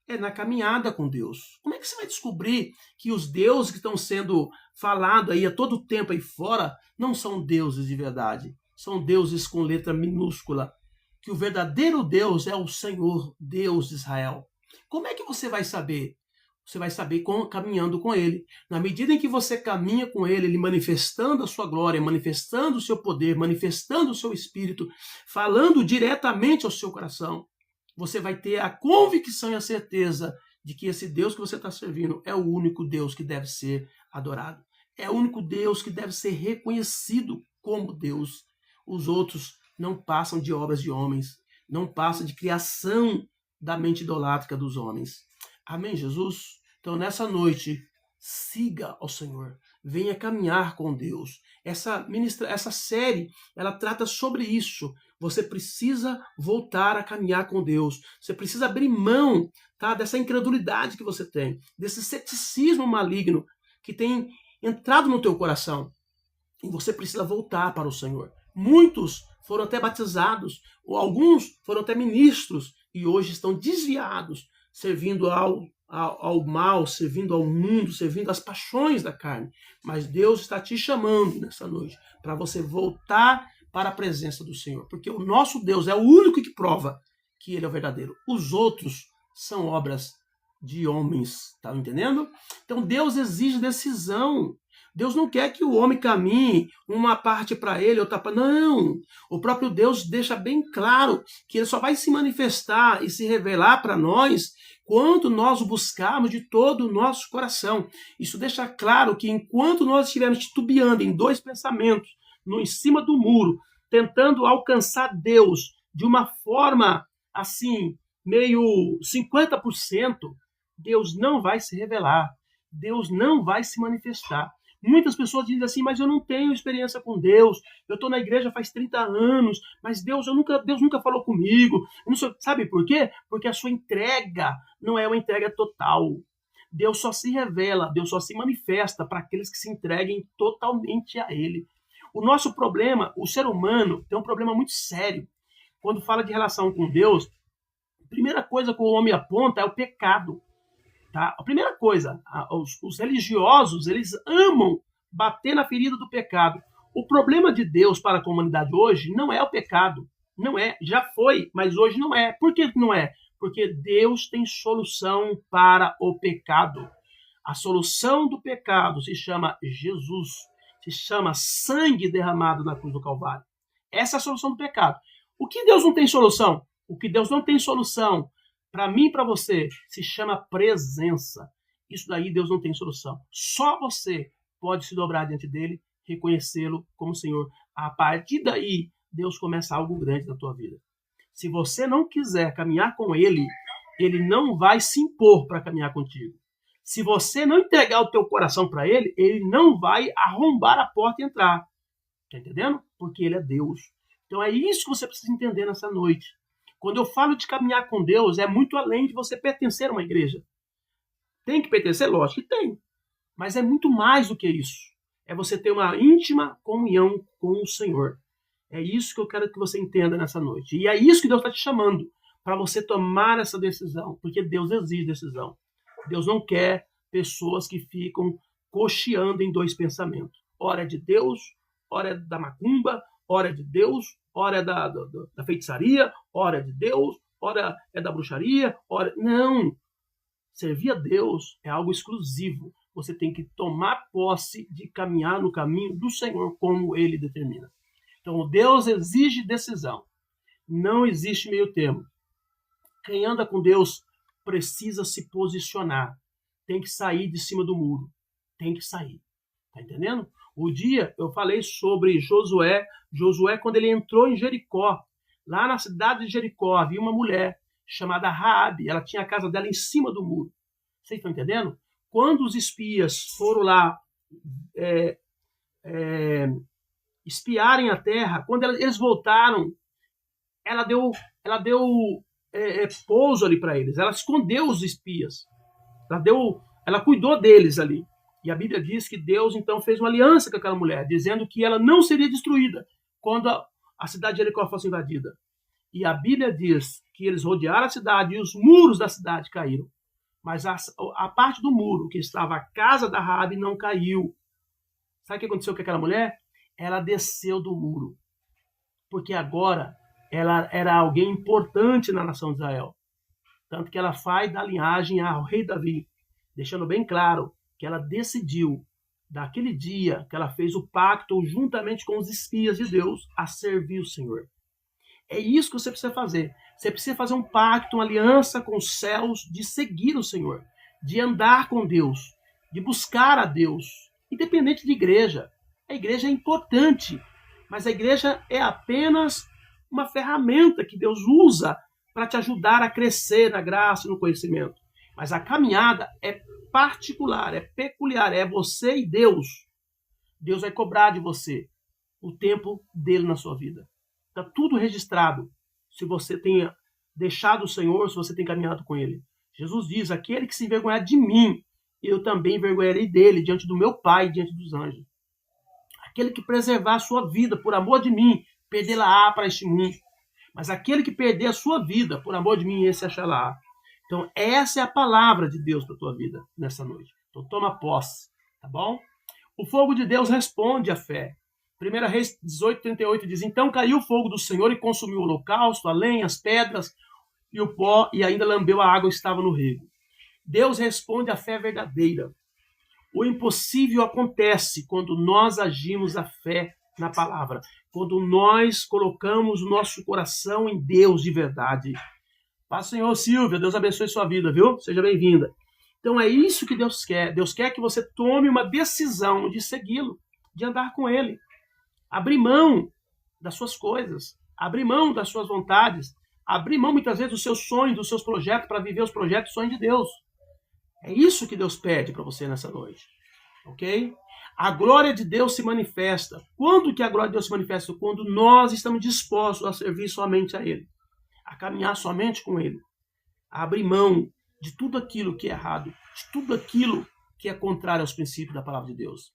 É na caminhada com Deus. Como é que você vai descobrir que os deuses que estão sendo falados aí a todo tempo aí fora não são deuses de verdade? São deuses com letra minúscula. Que o verdadeiro Deus é o Senhor, Deus de Israel. Como é que você vai saber? Você vai saber caminhando com ele. Na medida em que você caminha com ele, ele manifestando a sua glória, manifestando o seu poder, manifestando o seu espírito, falando diretamente ao seu coração, você vai ter a convicção e a certeza de que esse Deus que você está servindo é o único Deus que deve ser adorado. É o único Deus que deve ser reconhecido como Deus. Os outros não passam de obras de homens, não passam de criação da mente idolátrica dos homens. Amém, Jesus? Então, nessa noite, siga ao Senhor. Venha caminhar com Deus. Essa série, ela trata sobre isso. Você precisa voltar a caminhar com Deus. Você precisa abrir mão, tá, dessa incredulidade que você tem, desse ceticismo maligno que tem entrado no teu coração. E você precisa voltar para o Senhor. Muitos foram até batizados, ou alguns foram até ministros, e hoje estão desviados, servindo ao mal, servindo ao mundo, servindo às paixões da carne. Mas Deus está te chamando nessa noite para você voltar para a presença do Senhor, porque o nosso Deus é o único que prova que ele é o verdadeiro. Os outros são obras de homens, tá entendendo? Então Deus exige decisão. Deus não quer que o homem caminhe uma parte para ele, outra para... Não! O próprio Deus deixa bem claro que ele só vai se manifestar e se revelar para nós quando nós o buscarmos de todo o nosso coração. Isso deixa claro que enquanto nós estivermos titubeando em dois pensamentos, em cima do muro, tentando alcançar Deus de uma forma assim, meio 50%, Deus não vai se revelar, Deus não vai se manifestar. Muitas pessoas dizem assim, mas eu não tenho experiência com Deus, eu estou na igreja faz 30 anos, mas Deus nunca falou comigo. Eu não sou, sabe por quê? Porque a sua entrega não é uma entrega total. Deus só se revela, Deus só se manifesta para aqueles que se entreguem totalmente a Ele. O nosso problema, o ser humano, tem um problema muito sério. Quando fala de relação com Deus, a primeira coisa que o homem aponta é o pecado. Tá? A primeira coisa, os religiosos, eles amam bater na ferida do pecado. O problema de Deus para a comunidade hoje não é o pecado. Não é. Já foi, mas hoje não é. Por que não é? Porque Deus tem solução para o pecado. A solução do pecado se chama Jesus. Se chama sangue derramado na cruz do Calvário. Essa é a solução do pecado. O que Deus não tem solução? O que Deus não tem solução para mim e para você se chama presença. Isso daí Deus não tem solução. Só você pode se dobrar diante dele, reconhecê-lo como Senhor. A partir daí, Deus começa algo grande na tua vida. Se você não quiser caminhar com ele, ele não vai se impor para caminhar contigo. Se você não entregar o teu coração para ele, ele não vai arrombar a porta e entrar. Tá entendendo? Porque ele é Deus. Então é isso que você precisa entender nessa noite. Quando eu falo de caminhar com Deus, é muito além de você pertencer a uma igreja. Tem que pertencer? Lógico que tem. Mas é muito mais do que isso. É você ter uma íntima comunhão com o Senhor. É isso que eu quero que você entenda nessa noite. E é isso que Deus está te chamando, para você tomar essa decisão. Porque Deus exige decisão. Deus não quer pessoas que ficam cocheando em dois pensamentos. Ora é de Deus, ora é da macumba, ora é de Deus, ora é da feitiçaria, ora é de Deus, ora é da bruxaria, ora... Não! Servir a Deus é algo exclusivo. Você tem que tomar posse de caminhar no caminho do Senhor como Ele determina. Então, Deus exige decisão. Não existe meio termo. Quem anda com Deus precisa se posicionar. Tem que sair de cima do muro. Tem que sair. Tá entendendo? O dia eu falei sobre Josué. Josué, quando ele entrou em Jericó, lá na cidade de Jericó, havia uma mulher chamada Raabe. Ela tinha a casa dela em cima do muro. Vocês estão entendendo? Quando os espias foram lá espiarem a terra, quando eles voltaram, ela deu pouso ali para eles. Ela escondeu os espias. Ela cuidou deles ali. E a Bíblia diz que Deus então fez uma aliança com aquela mulher, dizendo que ela não seria destruída quando a cidade de Jericó fosse invadida. E a Bíblia diz que eles rodearam a cidade e os muros da cidade caíram. Mas a parte do muro que estava a casa da Raabe não caiu. Sabe o que aconteceu com aquela mulher? Ela desceu do muro. Porque agora ela era alguém importante na nação de Israel. Tanto que ela faz da linhagem ao rei Davi, deixando bem claro que ela decidiu, daquele dia que ela fez o pacto juntamente com os espias de Deus, a servir o Senhor. É isso que você precisa fazer. Você precisa fazer um pacto, uma aliança com os céus, de seguir o Senhor, de andar com Deus, de buscar a Deus, independente de igreja. A igreja é importante, mas a igreja é apenas uma ferramenta que Deus usa para te ajudar a crescer na graça e no conhecimento. Mas a caminhada é particular, é peculiar, é você e Deus. Deus vai cobrar de você o tempo dele na sua vida. Está tudo registrado. Se você tem deixado o Senhor, se você tem caminhado com ele. Jesus diz, aquele que se envergonhar de mim, eu também envergonharei dele diante do meu Pai, diante dos anjos. Aquele que preservar a sua vida por amor de mim, perdê-la-á para este mundo. Mas aquele que perder a sua vida por amor de mim, esse achará. Então, essa é a palavra de Deus para a tua vida nessa noite. Então, toma posse, tá bom? O fogo de Deus responde à fé. 1 Reis 18:38 diz, então caiu o fogo do Senhor e consumiu o holocausto, a lenha, as pedras e o pó, e ainda lambeu a água que estava no rego. Deus responde à fé verdadeira. O impossível acontece quando nós agimos a fé na palavra, quando nós colocamos o nosso coração em Deus de verdade. Paz, Senhor. Silvia, Deus abençoe sua vida, viu? Seja bem-vinda. Então é isso que Deus quer. Deus quer que você tome uma decisão de segui-lo, de andar com ele. Abrir mão das suas coisas, abrir mão das suas vontades, abrir mão muitas vezes dos seus sonhos, dos seus projetos, para viver os projetos e sonhos de Deus. É isso que Deus pede para você nessa noite, ok? A glória de Deus se manifesta. Quando que a glória de Deus se manifesta? Quando nós estamos dispostos a servir somente a Ele, a caminhar somente com Ele, a abrir mão de tudo aquilo que é errado, de tudo aquilo que é contrário aos princípios da palavra de Deus.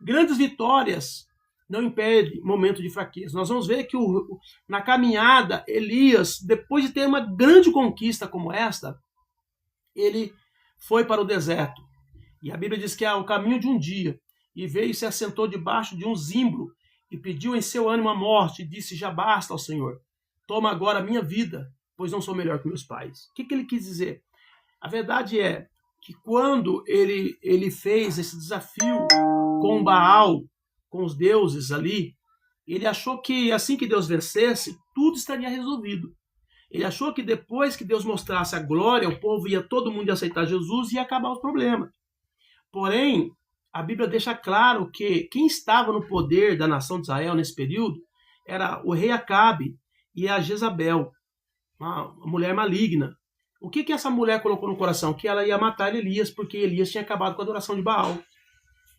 Grandes vitórias não impedem momento de fraqueza. Nós vamos ver que na caminhada, Elias, depois de ter uma grande conquista como esta, ele foi para o deserto. E a Bíblia diz que é o caminho de um dia. E veio e se assentou debaixo de um zimbro e pediu em seu ânimo a morte e disse: já basta, ó Senhor, toma agora a minha vida, pois não sou melhor que meus pais. O que ele quis dizer? A verdade é que quando ele fez esse desafio com Baal, com os deuses ali, ele achou que assim que Deus vencesse, tudo estaria resolvido. Ele achou que depois que Deus mostrasse a glória, o povo ia, todo mundo ia aceitar Jesus e ia acabar os problemas. Porém, a Bíblia deixa claro que quem estava no poder da nação de Israel nesse período era o rei Acabe e a Jezabel, uma mulher maligna. O que essa mulher colocou no coração? Que ela ia matar Elias, porque Elias tinha acabado com a adoração de Baal.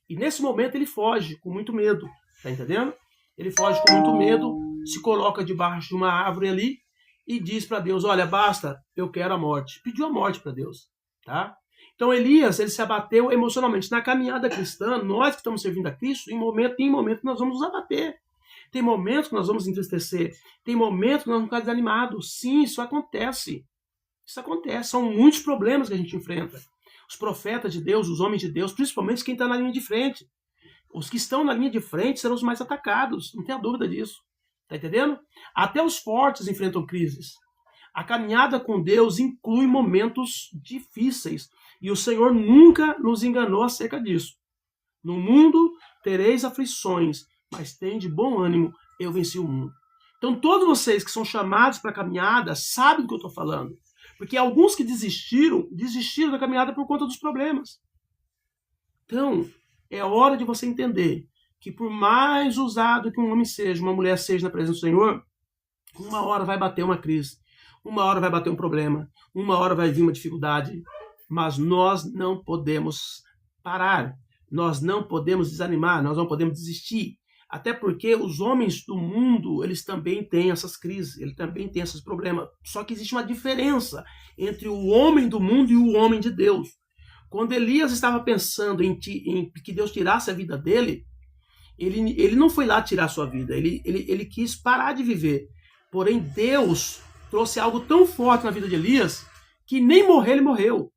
E nesse momento ele foge com muito medo, tá entendendo? Ele foge com muito medo, se coloca debaixo de uma árvore ali e diz para Deus: olha, basta, eu quero a morte. Pediu a morte para Deus, tá? Então Elias, ele se abateu emocionalmente. Na caminhada cristã, nós que estamos servindo a Cristo, em momento nós vamos nos abater. Tem momentos que nós vamos entristecer. Tem momentos que nós vamos ficar desanimados. Sim, isso acontece. Isso acontece. São muitos problemas que a gente enfrenta. Os profetas de Deus, os homens de Deus, principalmente quem está na linha de frente. Os que estão na linha de frente serão os mais atacados. Não tenha dúvida disso. Está entendendo? Até os fortes enfrentam crises. A caminhada com Deus inclui momentos difíceis. E o Senhor nunca nos enganou acerca disso. No mundo tereis aflições, mas tende bom ânimo, eu venci o mundo. Então todos vocês que são chamados para a caminhada sabem do que eu estou falando. Porque alguns que desistiram da caminhada por conta dos problemas. Então, é hora de você entender que por mais usado que um homem seja, uma mulher seja na presença do Senhor, uma hora vai bater uma crise, uma hora vai bater um problema, uma hora vai vir uma dificuldade, mas nós não podemos parar, nós não podemos desanimar, nós não podemos desistir. Até porque os homens do mundo, eles também têm essas crises, eles também têm esses problemas. Só que existe uma diferença entre o homem do mundo e o homem de Deus. Quando Elias estava pensando em que Deus tirasse a vida dele, ele não foi lá tirar a sua vida, ele quis parar de viver. Porém, Deus trouxe algo tão forte na vida de Elias que nem morrer ele morreu.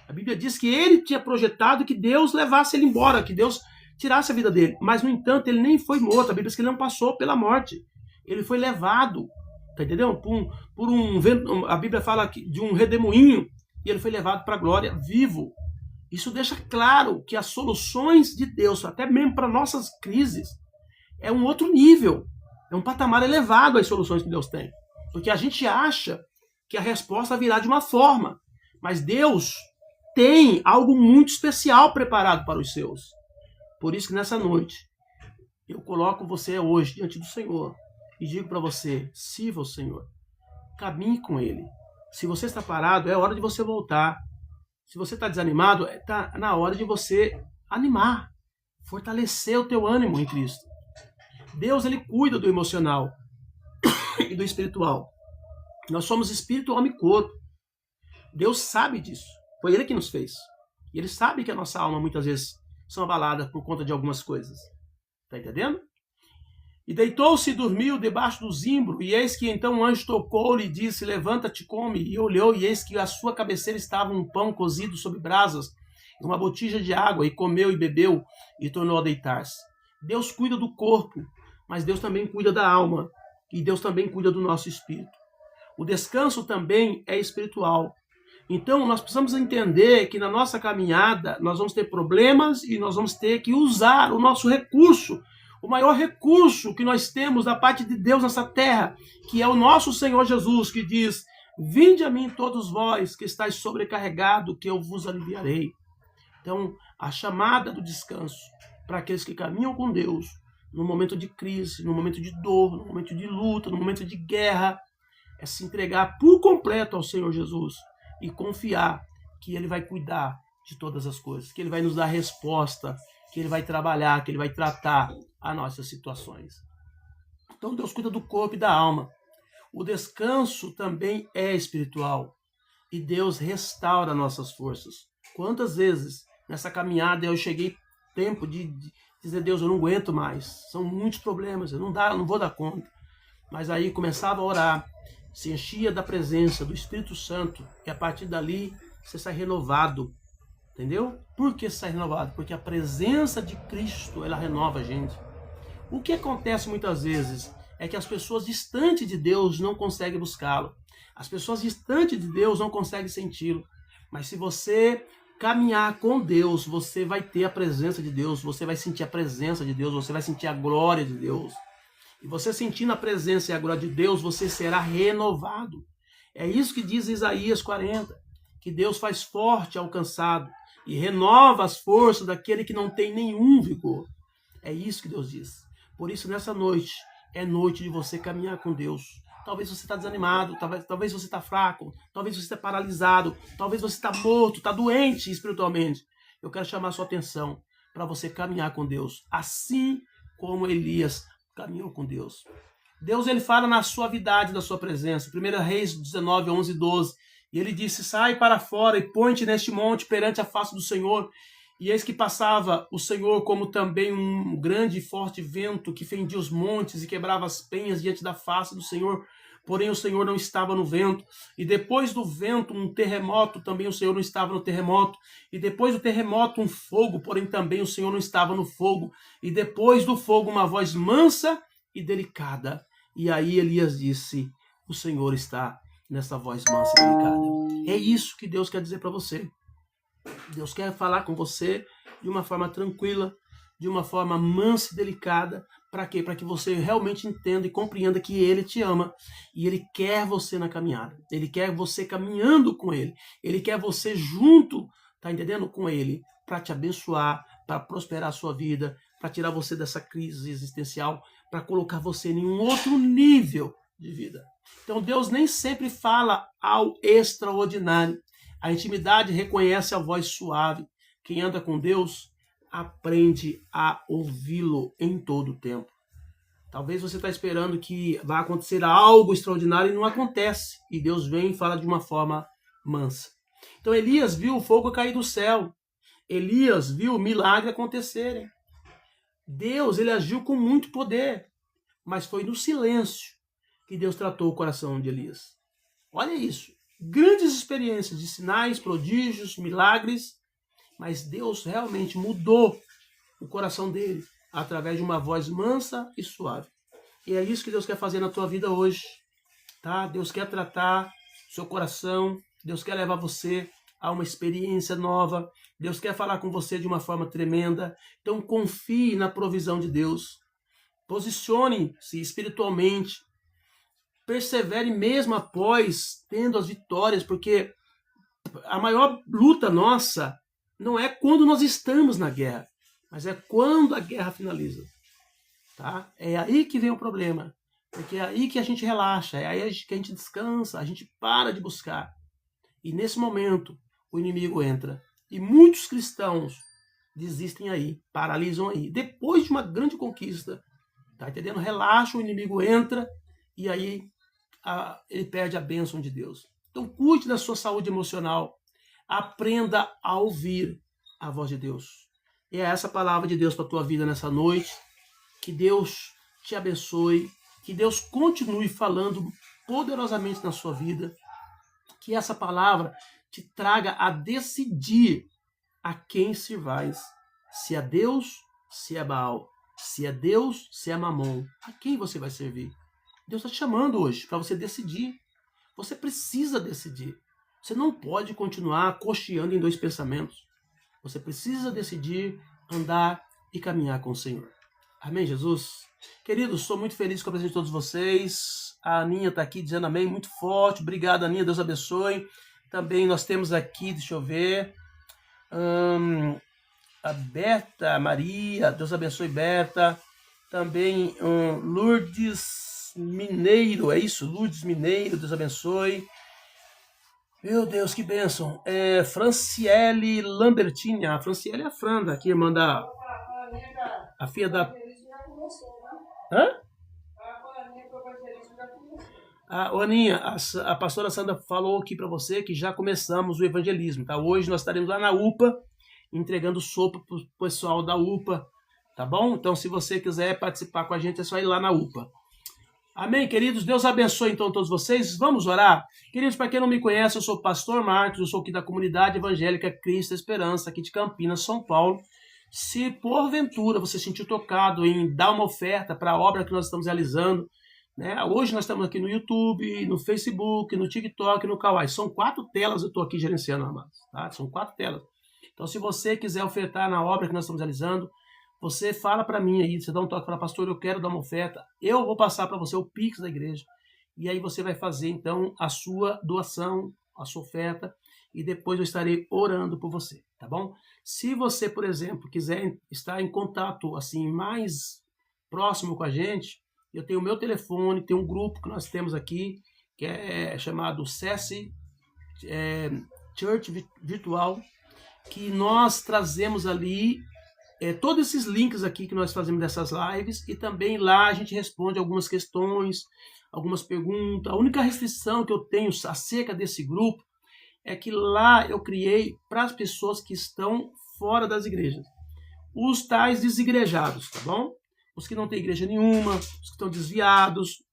A Bíblia diz que ele tinha projetado que Deus levasse ele embora, que Deus tirasse a vida dele. Mas, no entanto, ele nem foi morto. A Bíblia diz que ele não passou pela morte. Ele foi levado, tá entendendo? A Bíblia fala de um redemoinho e ele foi levado para a glória vivo. Isso deixa claro que as soluções de Deus, até mesmo para nossas crises, é um outro nível. É um patamar elevado as soluções que Deus tem. Porque a gente acha que a resposta virá de uma forma. Mas Deus tem algo muito especial preparado para os seus. Por isso que nessa noite, eu coloco você hoje diante do Senhor e digo para você: sirva o Senhor, caminhe com Ele. Se você está parado, é hora de você voltar. Se você está desanimado, está na hora de você animar, fortalecer o teu ânimo em Cristo. Deus, Ele cuida do emocional e do espiritual. Nós somos espírito, alma e corpo. Deus sabe disso. Foi Ele que nos fez. E Ele sabe que a nossa alma muitas vezes são abaladas por conta de algumas coisas. Está entendendo? E deitou-se e dormiu debaixo do zimbro, e eis que então um anjo tocou-lhe e disse: levanta-te, come. E olhou, e eis que à sua cabeceira estava um pão cozido sobre brasas, e uma botija de água, e comeu e bebeu, e tornou a deitar-se. Deus cuida do corpo, mas Deus também cuida da alma, e Deus também cuida do nosso espírito. O descanso também é espiritual. Então, nós precisamos entender que na nossa caminhada, nós vamos ter problemas e nós vamos ter que usar o nosso recurso, o maior recurso que nós temos da parte de Deus nessa terra, que é o nosso Senhor Jesus, que diz: vinde a mim todos vós que estáis sobrecarregados, que eu vos aliviarei. Então, a chamada do descanso para aqueles que caminham com Deus, no momento de crise, no momento de dor, no momento de luta, no momento de guerra, é se entregar por completo ao Senhor Jesus e confiar que Ele vai cuidar de todas as coisas, que Ele vai nos dar resposta que Ele vai trabalhar, que Ele vai tratar as nossas situações. Então Deus cuida do corpo e da alma. O descanso também é espiritual. E Deus restaura nossas forças. Quantas vezes nessa caminhada eu cheguei tempo de dizer, Deus, eu não aguento mais. São muitos problemas, eu não vou dar conta. Mas aí começava a orar, se enchia da presença do Espírito Santo. E a partir dali você sai renovado. Entendeu? Por que sai renovado? Porque a presença de Cristo, ela renova a gente. O que acontece muitas vezes é que as pessoas distantes de Deus não conseguem buscá-lo. As pessoas distantes de Deus não conseguem senti-lo. Mas se você caminhar com Deus, você vai ter a presença de Deus, você vai sentir a presença de Deus, você vai sentir a glória de Deus. E você sentindo a presença e a glória de Deus, você será renovado. É isso que diz Isaías 40, que Deus faz forte ao cansado e renova as forças daquele que não tem nenhum vigor. É isso que Deus diz. Por isso, nessa noite, é noite de você caminhar com Deus. Talvez você está desanimado, talvez você está fraco, talvez você está paralisado, talvez você está morto, está doente espiritualmente. Eu quero chamar a sua atenção para você caminhar com Deus, assim como Elias caminhou com Deus. Deus, ele fala na suavidade da sua presença. 1 Reis 19, 11 e 12. E ele disse, sai para fora e põe-te neste monte perante a face do Senhor. E eis que passava o Senhor como também um grande e forte vento que fendia os montes e quebrava as penhas diante da face do Senhor. Porém o Senhor não estava no vento. E depois do vento um terremoto, também o Senhor não estava no terremoto. E depois do terremoto um fogo, porém também o Senhor não estava no fogo. E depois do fogo uma voz mansa e delicada. E aí Elias disse, o Senhor está nessa voz mansa e delicada. É isso que Deus quer dizer para você. Deus quer falar com você de uma forma tranquila, de uma forma mansa e delicada. Para quê? Para que você realmente entenda e compreenda que Ele te ama e Ele quer você na caminhada. Ele quer você caminhando com Ele. Ele quer você junto, tá entendendo? Com Ele, para te abençoar, para prosperar a sua vida, para tirar você dessa crise existencial, para colocar você em um outro nível de vida. Então Deus nem sempre fala ao extraordinário. A intimidade reconhece a voz suave. Quem anda com Deus aprende a ouvi-lo em todo o tempo. Talvez você está esperando que vai acontecer algo extraordinário e não acontece. E Deus vem e fala de uma forma mansa. Então Elias viu o fogo cair do céu. Elias viu o milagre acontecerem. Deus, ele agiu com muito poder. Mas foi no silêncio que Deus tratou o coração de Elias. Olha isso. Grandes experiências de sinais, prodígios, milagres, mas Deus realmente mudou o coração dele através de uma voz mansa e suave. E é isso que Deus quer fazer na tua vida hoje, tá? Deus quer tratar seu coração, Deus quer levar você a uma experiência nova, Deus quer falar com você de uma forma tremenda. Então confie na provisão de Deus, posicione-se espiritualmente, persevere mesmo após tendo as vitórias, porque a maior luta nossa não é quando nós estamos na guerra, mas é quando a guerra finaliza. Tá? É aí que vem o problema, porque é aí que a gente relaxa, é aí que a gente descansa, a gente para de buscar. E nesse momento o inimigo entra. E muitos cristãos desistem aí, paralisam aí. Depois de uma grande conquista, tá entendendo? Relaxa, o inimigo entra e aí ele perde a bênção de Deus. Então cuide da sua saúde emocional. Aprenda a ouvir a voz de Deus. E é essa palavra de Deus para a tua vida nessa noite. Que Deus te abençoe. Que Deus continue falando poderosamente na sua vida. Que essa palavra te traga a decidir a quem servais. Se é Deus, se é Baal. Se é Deus, se é Mamon. A quem você vai servir? Deus está te chamando hoje para você decidir. Você precisa decidir. Você não pode continuar cocheando em dois pensamentos. Você precisa decidir andar e caminhar com o Senhor. Amém, Jesus? Queridos, sou muito feliz com a presença de todos vocês. A Aninha está aqui dizendo amém, muito forte. Obrigado, Aninha, Deus abençoe. Também nós temos aqui, deixa eu ver, a Berta Maria, Deus abençoe, Berta. Também Lourdes Mineiro, é isso? Lourdes Mineiro, Deus abençoe. Meu Deus, que bênção. Franciele Lambertini. A Franciele é a Franda, aqui, irmã da A filha da... Hã? Aninha, a pastora Sandra falou aqui para você que já começamos o evangelismo, tá? Hoje nós estaremos lá na UPA, entregando sopa para o pessoal da UPA, tá bom? Então, se você quiser participar com a gente, é só ir lá na UPA. Amém, queridos? Deus abençoe, então, todos vocês. Vamos orar? Queridos, para quem não me conhece, eu sou o pastor Marcos, eu sou aqui da comunidade evangélica Cristo Esperança, aqui de Campinas, São Paulo. Se, porventura, você se sentiu tocado em dar uma oferta para a obra que nós estamos realizando, né? Hoje nós estamos aqui no YouTube, no Facebook, no TikTok, no Kawaii. São 4 telas eu estou aqui gerenciando, amados. Tá? São 4 telas. Então, se você quiser ofertar na obra que nós estamos realizando, você fala para mim aí, você dá um toque, fala, pastor, eu quero dar uma oferta. Eu vou passar para você o Pix da igreja. E aí você vai fazer, então, a sua doação, a sua oferta. E depois eu estarei orando por você, tá bom? Se você, por exemplo, quiser estar em contato, assim, mais próximo com a gente, eu tenho o meu telefone, tem um grupo que nós temos aqui, que é chamado SESI Church Virtual, que nós trazemos ali todos esses links aqui que nós fazemos dessas lives, e também lá a gente responde algumas questões, algumas perguntas. A única restrição que eu tenho acerca desse grupo é que lá eu criei para as pessoas que estão fora das igrejas, os tais desigrejados, tá bom? Os que não têm igreja nenhuma, os que estão desviados.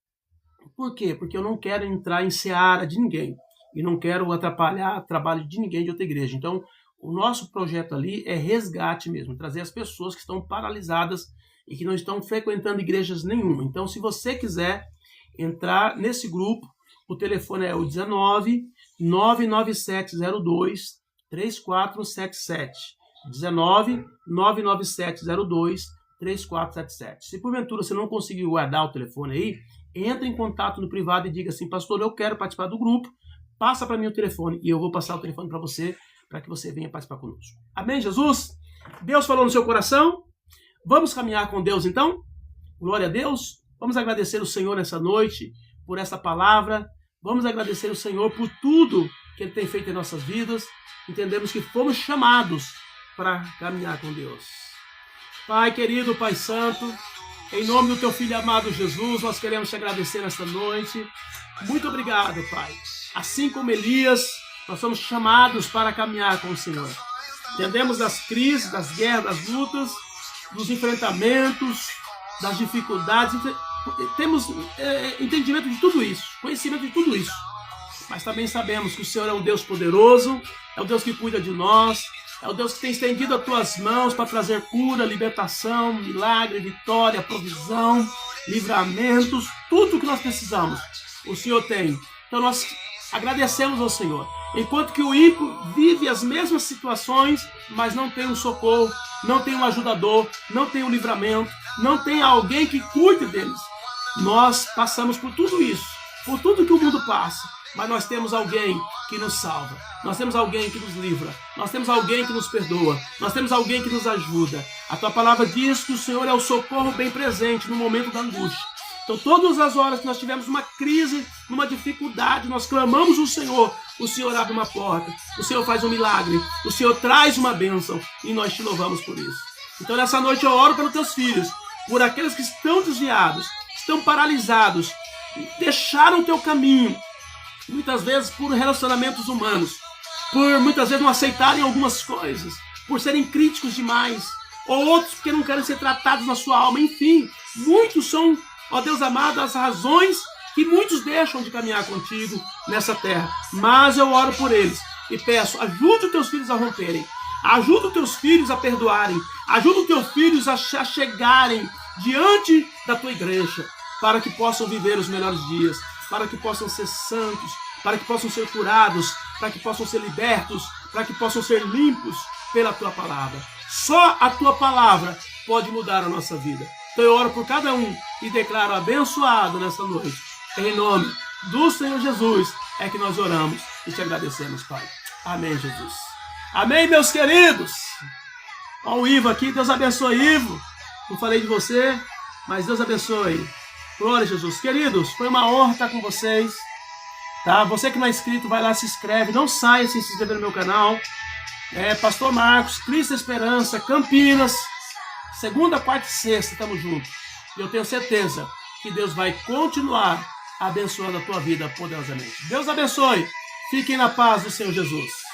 Por quê? Porque eu não quero entrar em seara de ninguém. E não quero atrapalhar o trabalho de ninguém de outra igreja. Então, o nosso projeto ali é resgate mesmo. Trazer as pessoas que estão paralisadas e que não estão frequentando igrejas nenhuma. Então, se você quiser entrar nesse grupo, o telefone é o 19 99702 3477. 19 99702 3477. Se porventura você não conseguiu guardar o telefone aí, entre em contato no privado e diga assim, pastor, eu quero participar do grupo, passa para mim o telefone e eu vou passar o telefone para você, para que você venha participar conosco. Amém, Jesus? Deus falou no seu coração? Vamos caminhar com Deus então? Glória a Deus. Vamos agradecer o Senhor nessa noite por essa palavra. Vamos agradecer o Senhor por tudo que Ele tem feito em nossas vidas. Entendemos que fomos chamados para caminhar com Deus. Pai querido, Pai Santo, em nome do Teu Filho amado Jesus, nós queremos te agradecer nesta noite. Muito obrigado, Pai. Assim como Elias, nós somos chamados para caminhar com o Senhor. Entendemos das crises, das guerras, das lutas, dos enfrentamentos, das dificuldades. Temos entendimento de tudo isso, conhecimento de tudo isso. Mas também sabemos que o Senhor é um Deus poderoso, é o Deus que cuida de nós, é o Deus que tem estendido as tuas mãos para trazer cura, libertação, milagre, vitória, provisão, livramentos, tudo o que nós precisamos, o Senhor tem. Então nós agradecemos ao Senhor. Enquanto que o ímpio vive as mesmas situações, mas não tem um socorro, não tem um ajudador, não tem um livramento, não tem alguém que cuide deles. Nós passamos por tudo isso, por tudo que o mundo passa, mas nós temos alguém que nos salva, nós temos alguém que nos livra, nós temos alguém que nos perdoa, nós temos alguém que nos ajuda. A tua palavra diz que o Senhor é o socorro bem presente no momento da angústia. Então todas as horas que nós tivemos uma crise, uma dificuldade, nós clamamos o Senhor abre uma porta, o Senhor faz um milagre, o Senhor traz uma bênção e nós te louvamos por isso. Então nessa noite eu oro pelos teus filhos, por aqueles que estão desviados, estão paralisados, deixaram o teu caminho, muitas vezes por relacionamentos humanos, por muitas vezes não aceitarem algumas coisas, por serem críticos demais, ou outros porque não querem ser tratados na sua alma. Enfim, muitos são, ó Deus amado, as razões que muitos deixam de caminhar contigo nessa terra. Mas eu oro por eles e peço, ajuda os teus filhos a romperem, ajuda os teus filhos a perdoarem, ajuda os teus filhos a chegarem diante da tua igreja, para que possam viver os melhores dias, para que possam ser santos, para que possam ser curados, para que possam ser libertos, para que possam ser limpos pela tua palavra. Só a tua palavra pode mudar a nossa vida. Então eu oro por cada um e declaro abençoado nessa noite. Em nome do Senhor Jesus é que nós oramos e te agradecemos, Pai. Amém, Jesus. Amém, meus queridos. Olha o Ivo aqui, Deus abençoe, Ivo. Não falei de você, mas Deus abençoe. Glória a Jesus. Queridos, foi uma honra estar com vocês. Tá? Você que não é inscrito, vai lá, se inscreve. Não saia sem se inscrever no meu canal. Pastor Marcos, Cristo Esperança, Campinas. segunda, quarta e sexta, estamos juntos. E eu tenho certeza que Deus vai continuar abençoando a tua vida poderosamente. Deus abençoe. Fiquem na paz do Senhor Jesus.